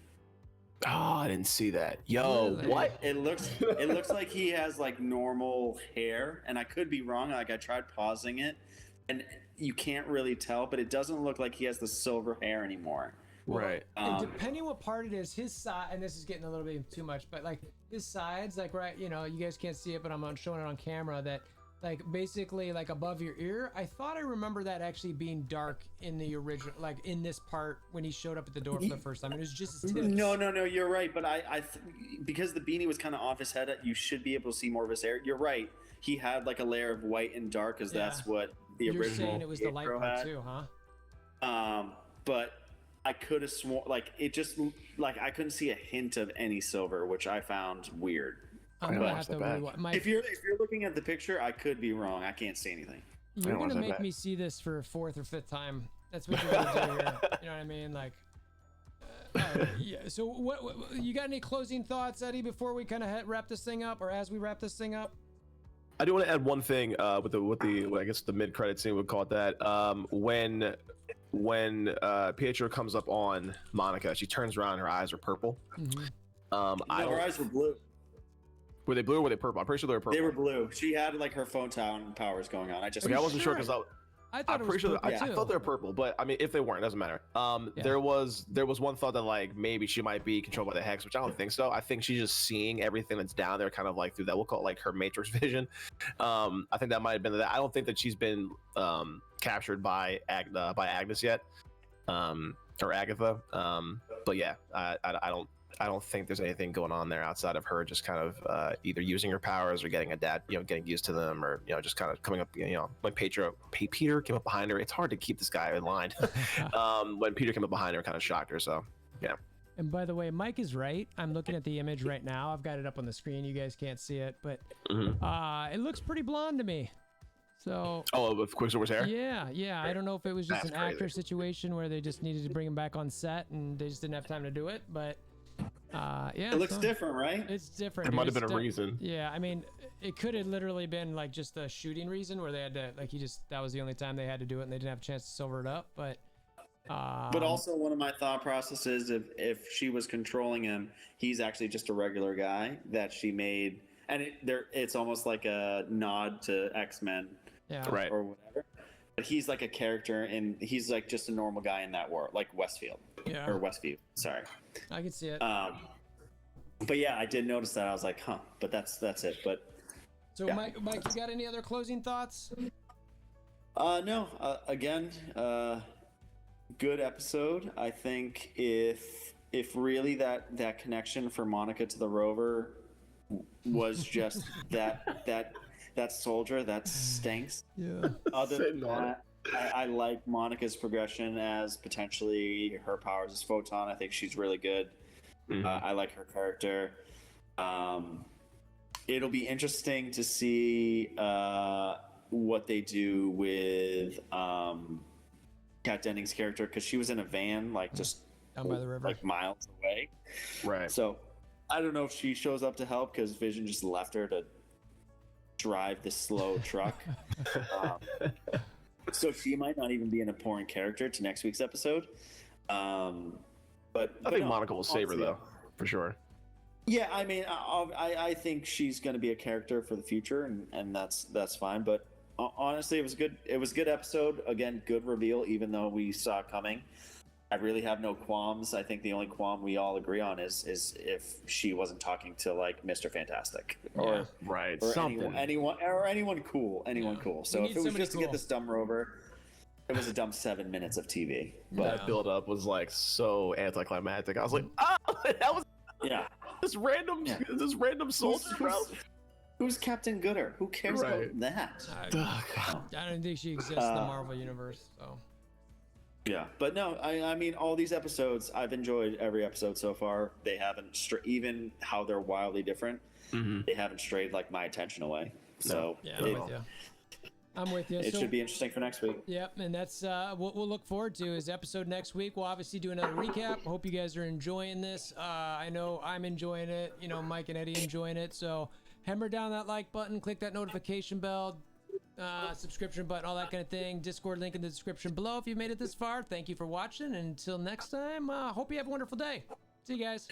Oh, I didn't see that. Yo, Really? what? It looks like he has like normal hair, and I could be wrong. Like I tried pausing it, and you can't really tell, but it doesn't look like he has the silver hair anymore. Right. And depending what part it is, his side, and this is getting a little bit too much, but like his sides, like right, you know, you guys can't see it, but I'm showing it on camera, that like basically like above your ear. I thought I remember that actually being dark in the original, like in this part when he showed up at the door for the first time. It was just his tips. No, you're right. But because the beanie was kind of off his head, you should be able to see more of his hair. You're right. He had like a layer of white and dark, because that's what the You're original. saying it was the light Pietro part had. too, huh? But I could have sworn, like it just like I couldn't see a hint of any silver, which I found weird. I'm gonna watch have to that back. rewatch. If you're looking at the picture, I could be wrong. I can't see anything. You're watch gonna that make back. me see this for a 4th or 5th time. That's what you're gonna do here. You know what I mean? Like, yeah. So, what you got? Any closing thoughts, Eddie, before we kind of wrap this thing up, or as we wrap this thing up? I do want to add one thing with the I guess the mid-credit scene, we'd call it that. When Pietro comes up on Monica, she turns around, her eyes are purple. No, her eyes were blue. Were they blue or were they purple? I'm pretty sure they were purple. They were blue. She had like her photon powers going on. Okay, I wasn't sure because I thought I'm it was pretty sure purple I too. thought they were purple, but I mean, if they weren't, it doesn't matter. There was one thought that like maybe she might be controlled by the Hex, which I don't think so. I think she's just seeing everything that's down there, kind of like through that, we'll call it like her Matrix vision. I think that might have been that. I don't think that she's been captured by Agnes yet, or Agatha. But yeah, I don't think there's anything going on there outside of her just kind of either using her powers or getting getting used to them, or just kind of coming up. When Peter came up behind her, it's hard to keep this guy in line. When Peter came up behind her, it kind of shocked her. So yeah. And by the way, Mike is right. I'm looking at the image right now. I've got it up on the screen. You guys can't see it, but it looks pretty blonde to me. So. Oh, with Quicksilver's hair. Yeah. I don't know if it was just That's an crazy. actor situation where they just needed to bring him back on set and they just didn't have time to do it, but. Yeah, It looks so different, right? it's different. There might have It's been a reason. Yeah, I mean, it could have literally been like just a shooting reason where they had to that was the only time they had to do it and they didn't have a chance to silver it up. But also one of my thought processes, if she was controlling him, he's actually just a regular guy that she made, and it's almost like a nod to X-Men, yeah, Right. or whatever. But he's like a character, and he's like just a normal guy in that world, like Westfield, Yeah. or Westview. Sorry. I can see it. But yeah, I did notice that. I was like, huh. But that's it. But So, yeah. Mike, you got any other closing thoughts? no. Again, good episode. I think if really that connection for Monica to the Rover was just that soldier that stinks. Yeah. Other than Sitting on that, I like Monica's progression as potentially her powers as Photon. I think she's really good. I like her character. It'll be interesting to see what they do with Kat Dennings' character, because she was in a van, like just Down by the river. like miles away. Right. So I don't know if she shows up to help because Vision just left her to drive the slow truck. So she might not even be an important character to next week's episode. But I think no, Monica will save her honestly, though, for sure. Yeah, I mean, I think she's going to be a character for the future, and that's fine. But honestly, it was good. It was a good episode. Again, good reveal, even though we saw it coming. I really have no qualms. I think the only qualm we all agree on is if she wasn't talking to like Mr. Fantastic or Right. or Something. anyone cool. So We if need it was somebody just to get cool. this dumb rover, it was a dumb 7 minutes of TV. That Yeah. build up was like so anticlimactic. I was like, that was Yeah. this random soldier, bro. Who's Captain Gooder? Who cares Right. about that? I don't think she exists in the Marvel universe. So Yeah, but no, I mean, all these episodes, I've enjoyed every episode so far. They haven't, even how they're wildly different, they haven't strayed like my attention away. So yeah, I'm with you. I'm with you. it So, should be interesting for next week. Yep, and that's what we'll look forward to is episode next week. We'll obviously do another recap. Hope you guys are enjoying this. I know I'm enjoying it. You know, Mike and Eddie enjoying it. So hammer down that like button, click that notification bell, subscription button, all that kind of thing. Discord link in the description below if you've made it this far. Thank you for watching. And until next time, hope you have a wonderful day. See you guys.